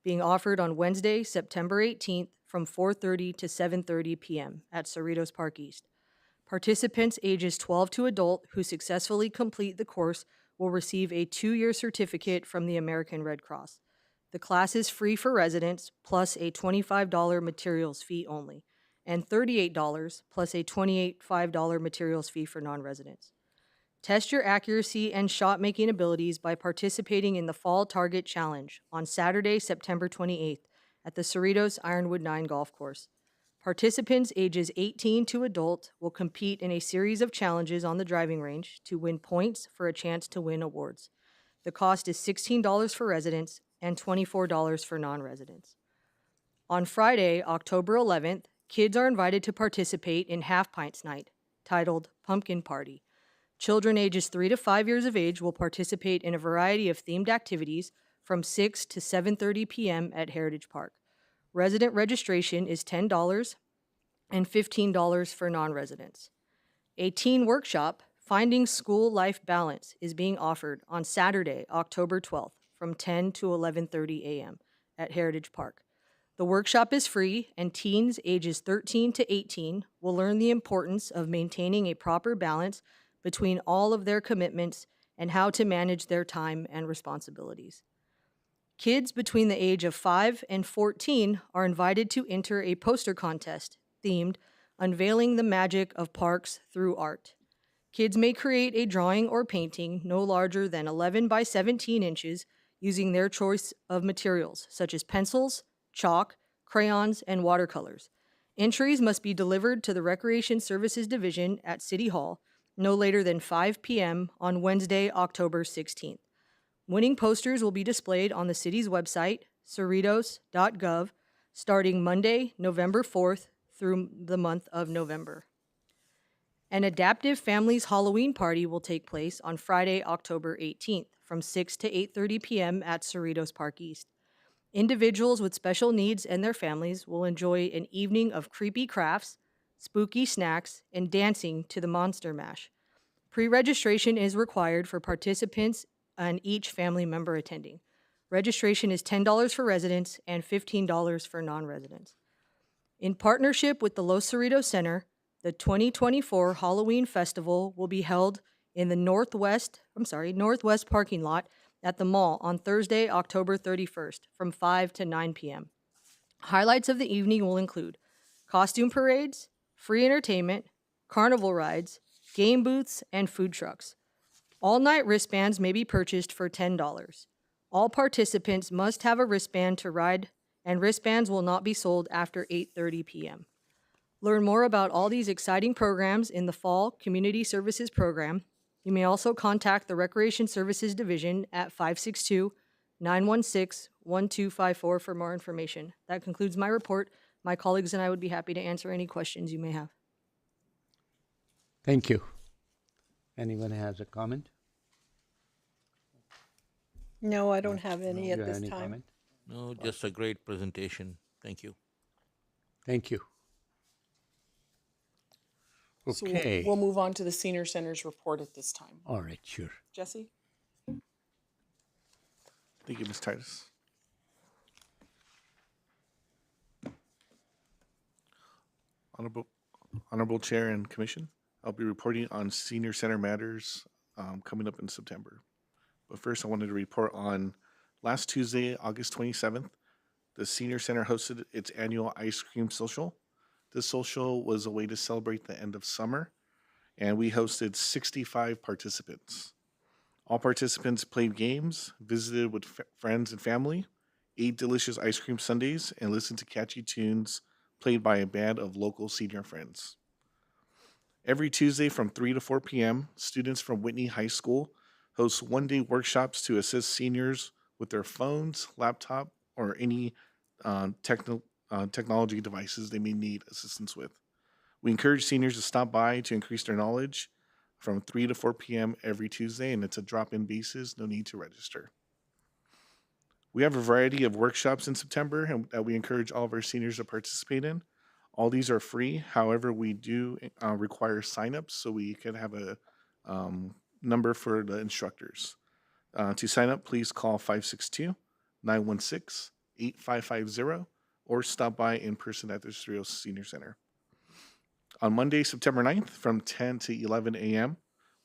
being offered on Wednesday, September 18th from 4:30 to 7:30 p.m. at Cerritos Park East. Participants ages 12 to adult who successfully complete the course will receive a 2-year certificate from the American Red Cross. The class is free for residents, plus a $25 materials fee only, and $38 plus a $25 materials fee for non-residents. Test your accuracy and shot-making abilities by participating in the Fall Target Challenge on Saturday, September 28th at the Cerritos Ironwood 9 Golf Course. Participants ages 18 to adult will compete in a series of challenges on the driving range to win points for a chance to win awards. The cost is $16 for residents and $24 for non-residents. On Friday, October 11th, kids are invited to participate in Half Pints Night, titled Pumpkin Party. Children ages 3 to 5 years of age will participate in a variety of themed activities from 6 to 7:30 p.m. at Heritage Park. Resident registration is $10 and $15 for non-residents. A teen workshop, Finding School Life Balance, is being offered on Saturday, October 12th from 10 to 11:30 a.m. at Heritage Park. The workshop is free, and teens ages 13 to 18 will learn the importance of maintaining a proper balance between all of their commitments and how to manage their time and responsibilities. Kids between the age of 5 and 14 are invited to enter a poster contest themed Unveiling the Magic of Parks Through Art. Kids may create a drawing or painting no larger than 11 by 17 inches using their choice of materials, such as pencils, chalk, crayons, and watercolors. Entries must be delivered to the Recreation Services Division at City Hall no later than 5 p.m. on Wednesday, October 16th. Winning posters will be displayed on the city's website, cerritos.gov, starting Monday, November 4th through the month of November. An Adaptive Families Halloween party will take place on Friday, October 18th from 6 to 8:30 p.m. at Cerritos Park East. Individuals with special needs and their families will enjoy an evening of creepy crafts, spooky snacks, and dancing to the Monster Mash. Pre-registration is required for participants and each family member attending. Registration is $10 for residents and $15 for non-residents. In partnership with the Los Cerritos Center, the 2024 Halloween Festival will be held in the northwest parking lot at the mall on Thursday, October 31st from 5 to 9 p.m. Highlights of the evening will include costume parades, free entertainment, carnival rides, game booths, and food trucks. All-night wristbands may be purchased for $10. All participants must have a wristband to ride, and wristbands will not be sold after 8:30 p.m. Learn more about all these exciting programs in the Fall Community Services Program. You may also contact the Recreation Services Division at 562-916-1254 for more information. That concludes my report. My colleagues and I would be happy to answer any questions you may have. Thank you. Anyone has a comment? No, I don't have any Do at you have this any time. comment? No, just a great presentation. Thank you. Thank you. So Okay. we'll move on to the Senior Center's report at this time. All right, sure. Jesse? Thank you, Ms. Titus. Honorable Chair and Commission, I'll be reporting on Senior Center matters coming up in September. But first, I wanted to report on last Tuesday, August 27th, the Senior Center hosted its annual ice cream social. This social was a way to celebrate the end of summer, and we hosted 65 participants. All participants played games, visited with friends and family, ate delicious ice cream sundaes, and listened to catchy tunes played by a band of local senior friends. Every Tuesday from 3 to 4 p.m., students from Whitney High School host one-day workshops to assist seniors with their phones, laptop, or any technology devices they may need assistance with. We encourage seniors to stop by to increase their knowledge from 3 to 4 p.m. every Tuesday, and it's a drop-in basis, no need to register. We have a variety of workshops in September and that we encourage all of our seniors to participate in. All these are free. However, we do require signups so we can have a number for the instructors. To sign up, please call 562-916-8550 or stop by in person at the Cerritos Senior Center. On Monday, September 9th, from 10 to 11 a.m.,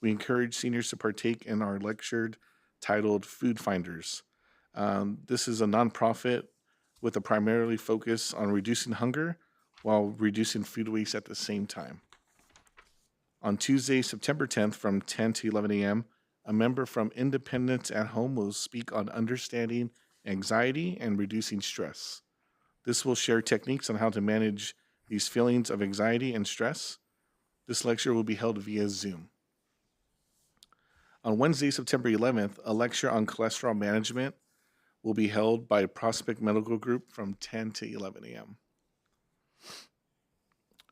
we encourage seniors to partake in our lecture titled Food Finders. This is a nonprofit with a primarily focus on reducing hunger while reducing food waste at the same time. On Tuesday, September 10th, from 10 to 11 a.m., a member from Independence at Home will speak on understanding anxiety and reducing stress. This will share techniques on how to manage these feelings of anxiety and stress. This lecture will be held via Zoom. On Wednesday, September 11th, a lecture on cholesterol management will be held by Prospect Medical Group from 10 to 11 a.m.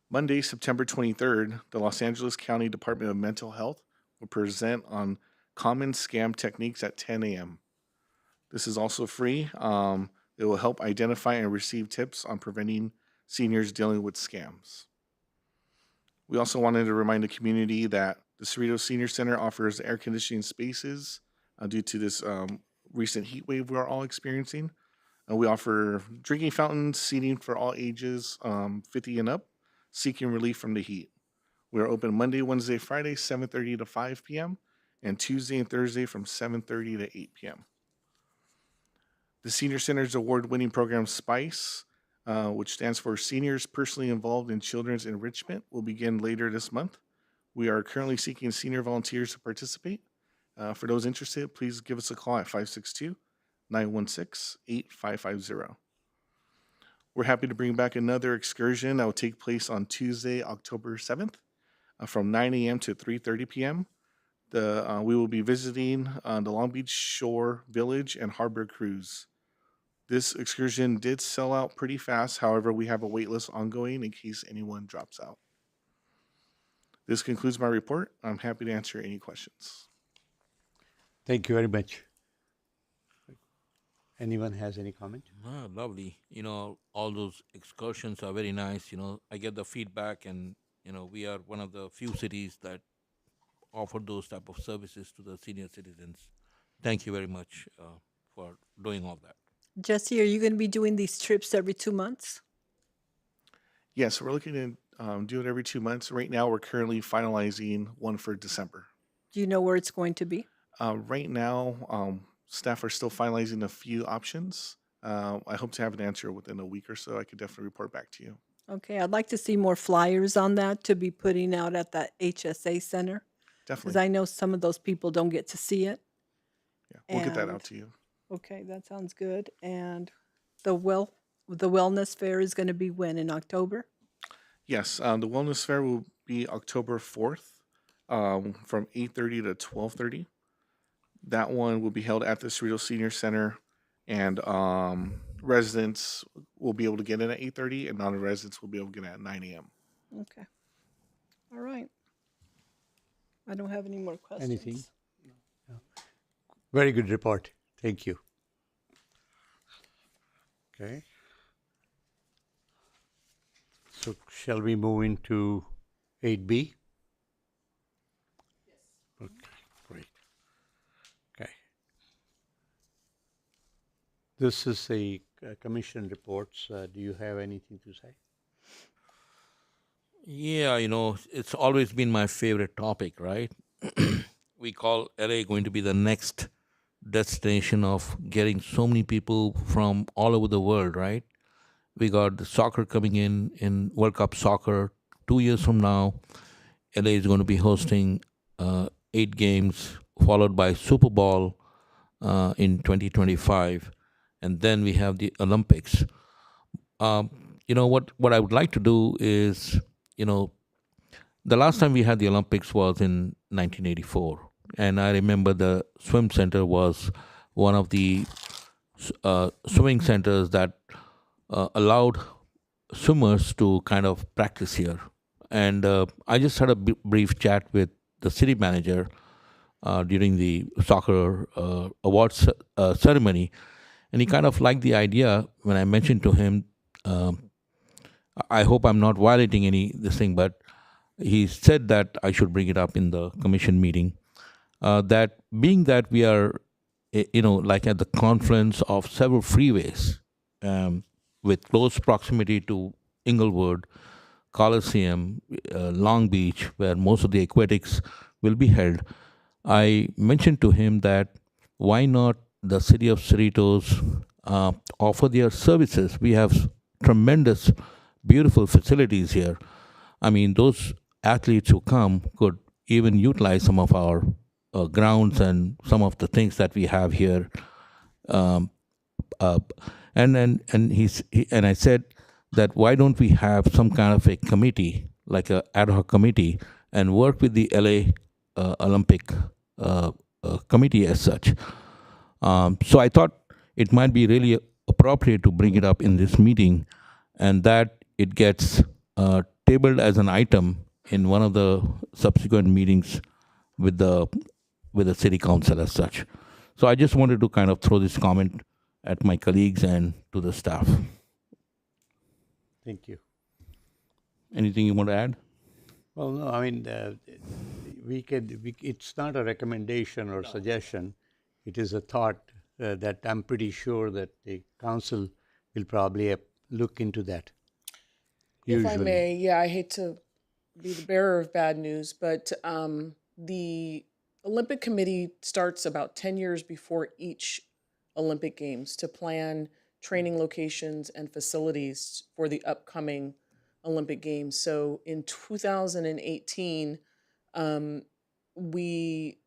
Monday, September 23rd, the Los Angeles County Department of Mental Health will present on common scam techniques at 10 a.m. This is also free. It will help identify and receive tips on preventing seniors dealing with scams. We also wanted to remind the community that the Cerritos Senior Center offers air conditioning spaces due to this recent heat wave we are all experiencing. We offer drinking fountains, seating for all ages, 50 and up, seeking relief from the heat. We are open Monday, Wednesday, Friday, 7:30 to 5 p.m., and Tuesday and Thursday from 7:30 to 8 p.m. The Senior Center's award-winning program SPICE, which stands for Seniors Personally Involved in Children's Enrichment, will begin later this month. We are currently seeking senior volunteers to participate. For those interested, please give us a call at 562-916-8550. We're happy to bring back another excursion that will take place on Tuesday, October 7th from 9 a.m. to 3:30 p.m. We will be visiting the Long Beach Shore Village and Harbor Cruise. This excursion did sell out pretty fast. However, we have a wait list ongoing in case anyone drops out. This concludes my report. I'm happy to answer any questions. Thank you very much. Anyone has any comment? Ah, lovely. All those excursions are very nice. I get the feedback, and we are one of the few cities that offer those type of services to the senior citizens. Thank you very much for doing all that. Jesse, are you going to be doing these trips every 2 months? Yes, we're looking to do it every 2 months. Right now, we're currently finalizing one for December. Do you know where it's going to be? Right now, staff are still finalizing a few options. I hope to have an answer within a week or so. I could definitely report back to you. Okay, I'd like to see more flyers on that to be putting out at that HSA center. Because Definitely. I know some of those people don't get to see it. Yeah, we'll get that And out to you. okay, that sounds good. And the wellness fair is going to be when, in October? Yes, the Wellness Fair will be October 4th from 8:30 to 12:30. That one will be held at the Cerritos Senior Center, and residents will be able to get in at 8:30, and non-residents will be able to get in at 9 a.m. Okay. All right. I don't have any more questions. Anything? No. Very good report. Thank you. Okay. So shall we move into 8B? Yes. Okay, great. Okay. This is a commission reports. Do you have anything to say? Yeah, it's always been my favorite topic, right? We call LA going to be the next destination of getting so many people from all over the world, right? We got the soccer coming in World Cup soccer 2 years from now. LA is going to be hosting 8 games, followed by Super Bowl in 2025. And then we have the Olympics. What I would like to do is, the last time we had the Olympics was in 1984. And I remember the swim center was one of the swimming centers that allowed swimmers to kind of practice here. And I just had a brief chat with the city manager during the soccer awards ceremony. And he kind of liked the idea when I mentioned to him, I hope I'm not violating this thing, but he said that I should bring it up in the commission meeting. That being that we are, like at the confluence of several freeways with close proximity to Inglewood, Coliseum, Long Beach, where most of the aquatics will be held, I mentioned to him that why not the city of Cerritos offer their services. We have tremendous, beautiful facilities here. I mean, those athletes who come could even utilize some of our grounds and some of the things that we have here. And I said that why don't we have some kind of a committee, like an ad hoc committee, and work with the LA Olympic committee as such. So I thought it might be really appropriate to bring it up in this meeting, and that it gets tabled as an item in one of the subsequent meetings with the city council as such. So I just wanted to kind of throw this comment at my colleagues and to the staff. Thank you. Anything you want to add? Well, no, I mean, it's not a recommendation or suggestion. It is a thought that I'm pretty sure that the council will probably look into that. If I Usually. may, yeah, I hate to be the bearer of bad news, but the Olympic Committee starts about 10 years before each Olympic Games to plan training locations and facilities for the upcoming Olympic Games. So in 2018, we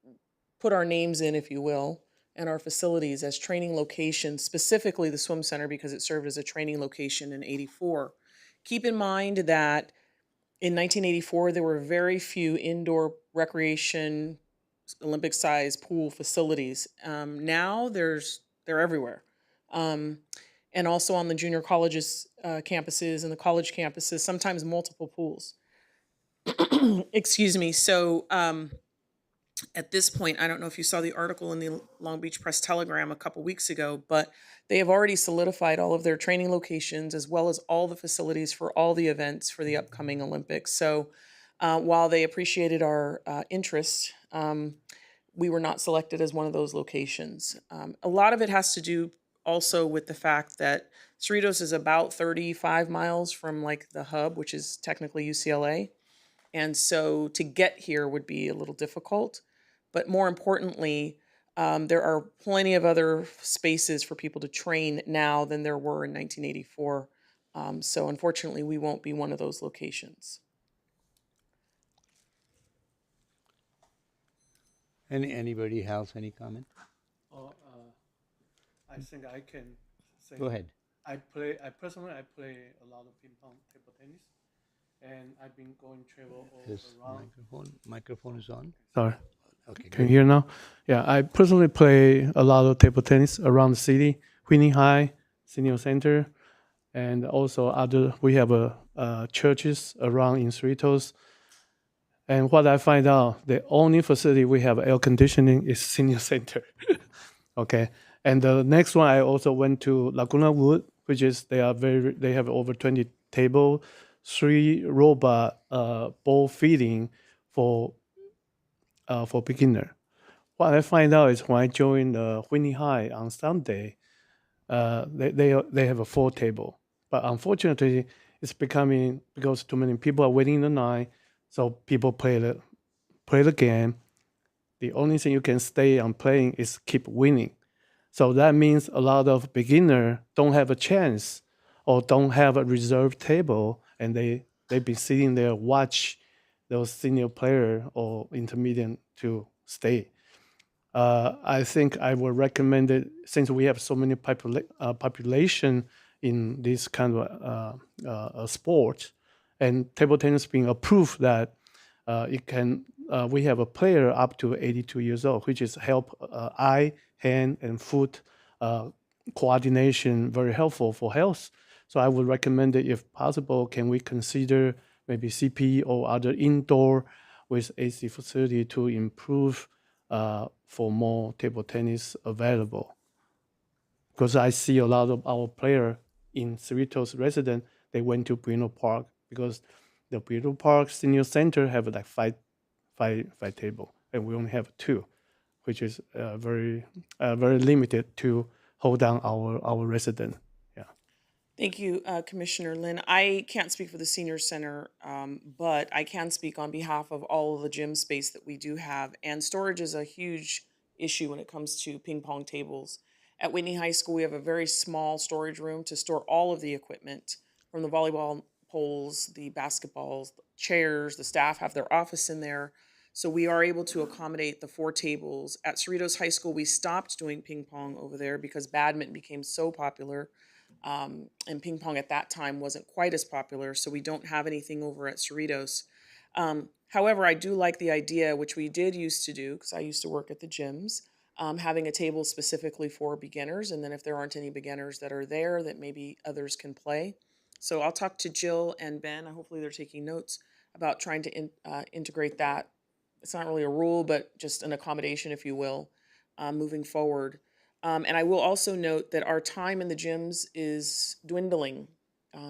put our names in, if you will, and our facilities as training locations, specifically the swim center because it served as a training location in '84. Keep in mind that in 1984, there were very few indoor recreation, Olympic-sized pool facilities. Now they're everywhere. And also on the junior colleges campuses and the college campuses, sometimes multiple pools. Excuse me. So at this point, I don't know if you saw the article in the Long Beach Press Telegram a couple weeks ago, but they have already solidified all of their training locations as well as all the facilities for all the events for the upcoming Olympics. So while they appreciated our interest, we were not selected as one of those locations. A lot of it has to do also with the fact that Cerritos is about 35 miles from like the hub, which is technically UCLA. And so to get here would be a little difficult. But more importantly, there are plenty of other spaces for people to train now than there were in 1984. So unfortunately, we won't be one of those locations. Anybody else, any comment? I think I can say. Go ahead. I personally play a lot of ping pong, table tennis, and I've been going travel all This around. microphone is on. Sorry. Okay. Can you hear now? Yeah, I personally play a lot of table tennis around the city, Whitney High, Senior Center, and also we have churches around in Cerritos. And what I find out, the only facility we have air conditioning is Senior Center. Okay. And the next one, I also went to Laguna Wood, which is they have over 20 tables, 3 robot ball feeding for beginner. What I find out is when I joined Whitney High on Sunday, they have a 4 table, but unfortunately, it's becoming because too many people are waiting in the line, so people play the game. The only thing you can stay on playing is keep winning. So that means a lot of beginner don't have a chance or don't have a reserve table, and they've been sitting there watch those senior player or intermediate to stay. I think I would recommend it since we have so many population in this kind of sport, and table tennis being approved that it can. We have a player up to 82 years old, which is help eye, hand, and foot coordination, very helpful for health. So I would recommend it if possible. Can we consider maybe CP or other indoor with AC facility to improve for more table tennis available? Because I see a lot of our player in Cerritos resident, they went to Bueno Park because the Bueno Park Senior Center have like five table, and we only have 2, which is very limited to hold down our resident. Yeah. Thank you, Commissioner Lin. I can't speak for the Senior Center, but I can speak on behalf of all of the gym space that we do have. And storage is a huge issue when it comes to ping pong tables. At Whitney High School, we have a very small storage room to store all of the equipment, from the volleyball poles, the basketballs, the chairs. The staff have their office in there. So we are able to accommodate the 4 tables. At Cerritos High School, we stopped doing ping pong over there because badminton became so popular. And ping pong at that time wasn't quite as popular, so we don't have anything over at Cerritos. However, I do like the idea, which we did used to do, because I used to work at the gyms, having a table specifically for beginners, and then if there aren't any beginners that are there, that maybe others can play. So I'll talk to Jill and Ben, hopefully they're taking notes, about trying to integrate that. It's not really a rule, but just an accommodation, if you will, moving forward. And I will also note that our time in the gyms is dwindling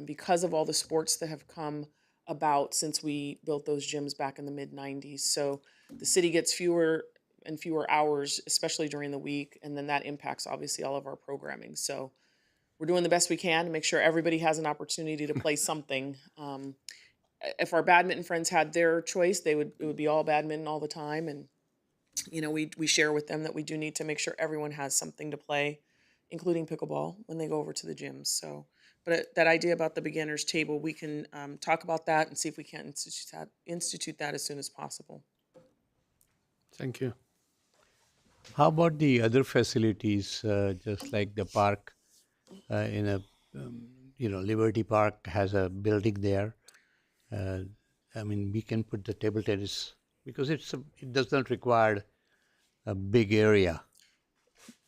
because of all the sports that have come about since we built those gyms back in the mid-90s. So the city gets fewer and fewer hours, especially during the week, and then that impacts obviously all of our programming. So we're doing the best we can to make sure everybody has an opportunity to play something. If our badminton friends had their choice, it would be all badminton all the time. And, we share with them that we do need to make sure everyone has something to play, including pickleball, when they go over to the gyms. So, but that idea about the beginner's table, we can talk about that and see if we can institute that as soon as possible. Thank you. How about the other facilities, just like the park Liberty Park has a building there. We can put the table tennis because it does not require a big area.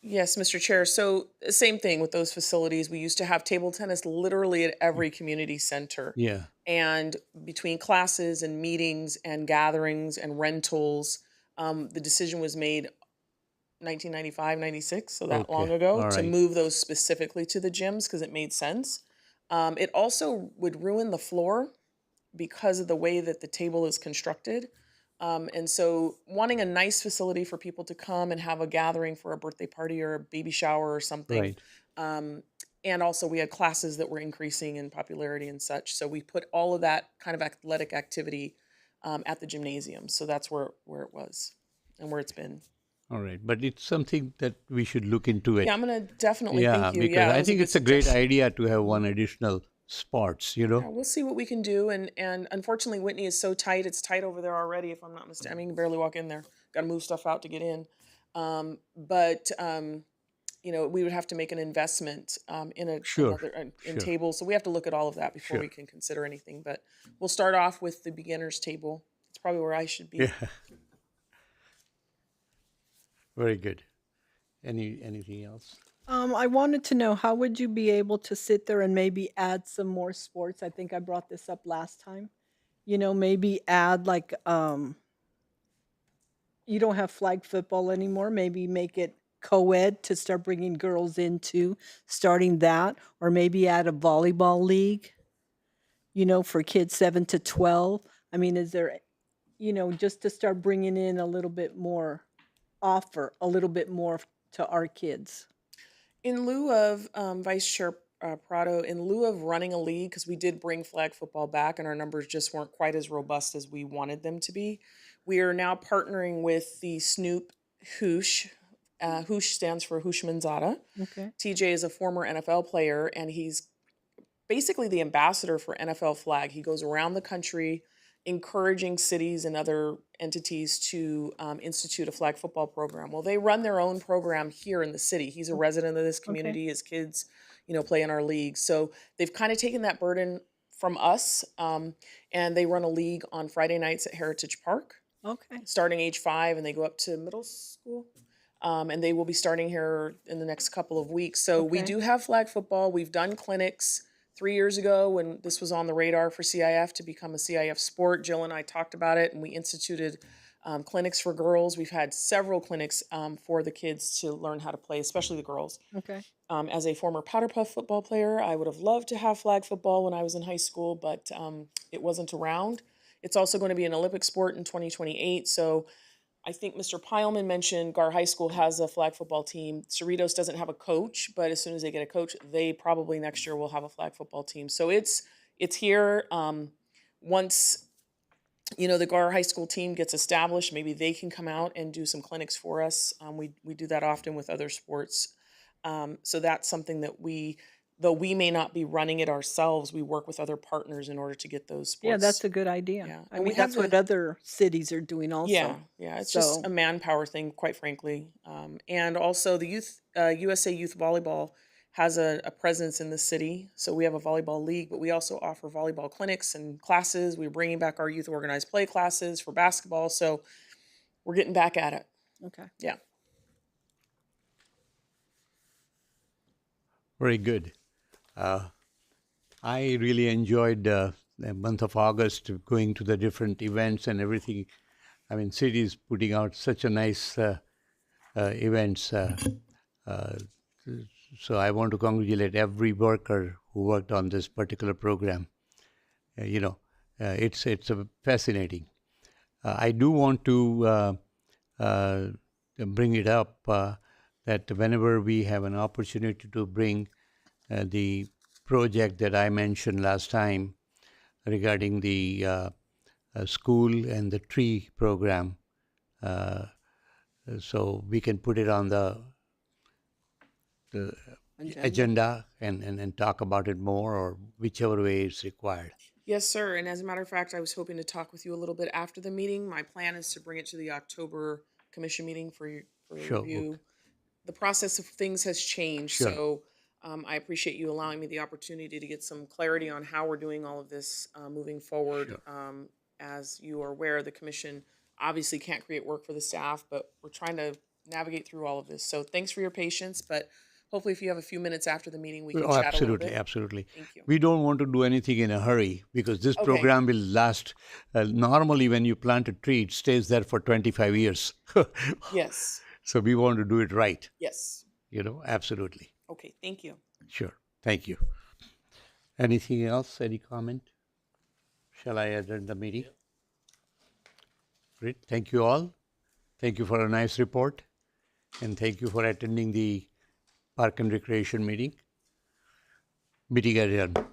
Yes, Mr. Chair. So same thing with those facilities. We used to have table tennis literally at every community center. Yeah. And between classes and meetings and gatherings and rentals, the decision was made 1995, 96, so that long ago, to move those specifically to the gyms because it made sense. It also would ruin the floor because of the way that the table is constructed. And so wanting a nice facility for people to come and have a gathering for a birthday party or a baby shower or something. Right. And also we had classes that were increasing in popularity and such. So we put all of that kind of athletic activity at the gymnasium. So that's where it was and where it's been. All right. But it's something that we should look into it. Yeah, I'm going to definitely Yeah, thank you. because Yeah, I think it's a great idea to have one additional sports, Yeah, we'll see what we can do. And unfortunately, Whitney is so tight. It's tight over there already, if I'm not mistaken. You can barely walk in there. Got to move stuff out to get in. We would have to make an investment in tables. So we have to look at all of that before we can consider anything. But we'll start off with the beginner's table. It's probably where I should be. Yeah. Very good. Anything else? I wanted to know, how would you be able to sit there and maybe add some more sports? I think I brought this up last time. Maybe add like, you don't have flag football anymore. Maybe make it co-ed to start bringing girls into starting that, or maybe add a volleyball league, for kids 7 to 12. Is there, just to start bringing in a little bit more, offer a little bit more to our kids. In lieu of, Vice Chair Prado, in lieu of running a league, because we did bring flag football back and our numbers just weren't quite as robust as we wanted them to be, we are now partnering with the Snoop Hoosh. Hoosh stands for Hushmanzada. Okay. TJ is a former NFL player, and he's basically the ambassador for NFL flag. He goes around the country encouraging cities and other entities to institute a flag football program. Well, they run their own program here in the city. He's a resident of this community. His kids, play in our league. So they've kind of taken that burden from us, and they run a league on Friday nights at Heritage Park. Okay. Starting age 5, and they go up to middle school. And they will be starting here in the next couple of weeks. So we do have flag football. We've done clinics 3 years ago when this was on the radar for CIF to become a CIF sport. Jill and I talked about it, and we instituted clinics for girls. We've had several clinics for the kids to learn how to play, especially the girls. Okay. As a former Powder Puff football player, I would have loved to have flag football when I was in high school, but it wasn't around. It's also going to be an Olympic sport in 2028. So I think Mr. Pileman mentioned Gar High School has a flag football team. Cerritos doesn't have a coach, but as soon as they get a coach, they probably next year will have a flag football team. So it's here. Once the Gar High School team gets established, maybe they can come out and do some clinics for us. We do that often with other sports. So that's something that though we may not be running it ourselves, we work with other partners in order to get those sports. Yeah, that's a good idea. Yeah. I mean, that's what other cities are doing also. Yeah, it's just a manpower thing, quite frankly. And also the USA Youth Volleyball has a presence in the city. So we have a volleyball league, but we also offer volleyball clinics and classes. We're bringing back our youth organized play classes for basketball. So we're getting back at it. Okay. Yeah. Very good. I really enjoyed the month of August, going to the different events and everything. City is putting out such a nice events. So I want to congratulate every worker who worked on this particular program. It's fascinating. I do want to bring it up that whenever we have an opportunity to bring the project that I mentioned last time regarding the school and the tree program, so we can put it on the agenda and talk about it more, or whichever way is required. Yes, sir. And as a matter of fact, I was hoping to talk with you a little bit after the meeting. My plan is to bring it to the October commission meeting for Sure, review. The process of things has changed, Sure. so I appreciate you allowing me the opportunity to get some clarity on how we're doing all of this moving forward. As you are aware, the commission obviously can't create work for the staff, but we're trying to navigate through all of this. So thanks for your patience, but hopefully if you have a few minutes after the meeting, we can Oh, chat a little absolutely, bit. absolutely. Thank you. We don't want to do anything in a hurry because this Okay. program will last. Normally, when you plant a tree, it stays there for 25 years. Yes, So we want to do it right. yes. Absolutely. Okay, thank you. Sure. Thank you. Anything else? Any comment? Shall I adjourn the meeting? Great. Thank you all. Thank you for a nice report. And thank you for attending the Park and Recreation meeting. Meeting adjourned.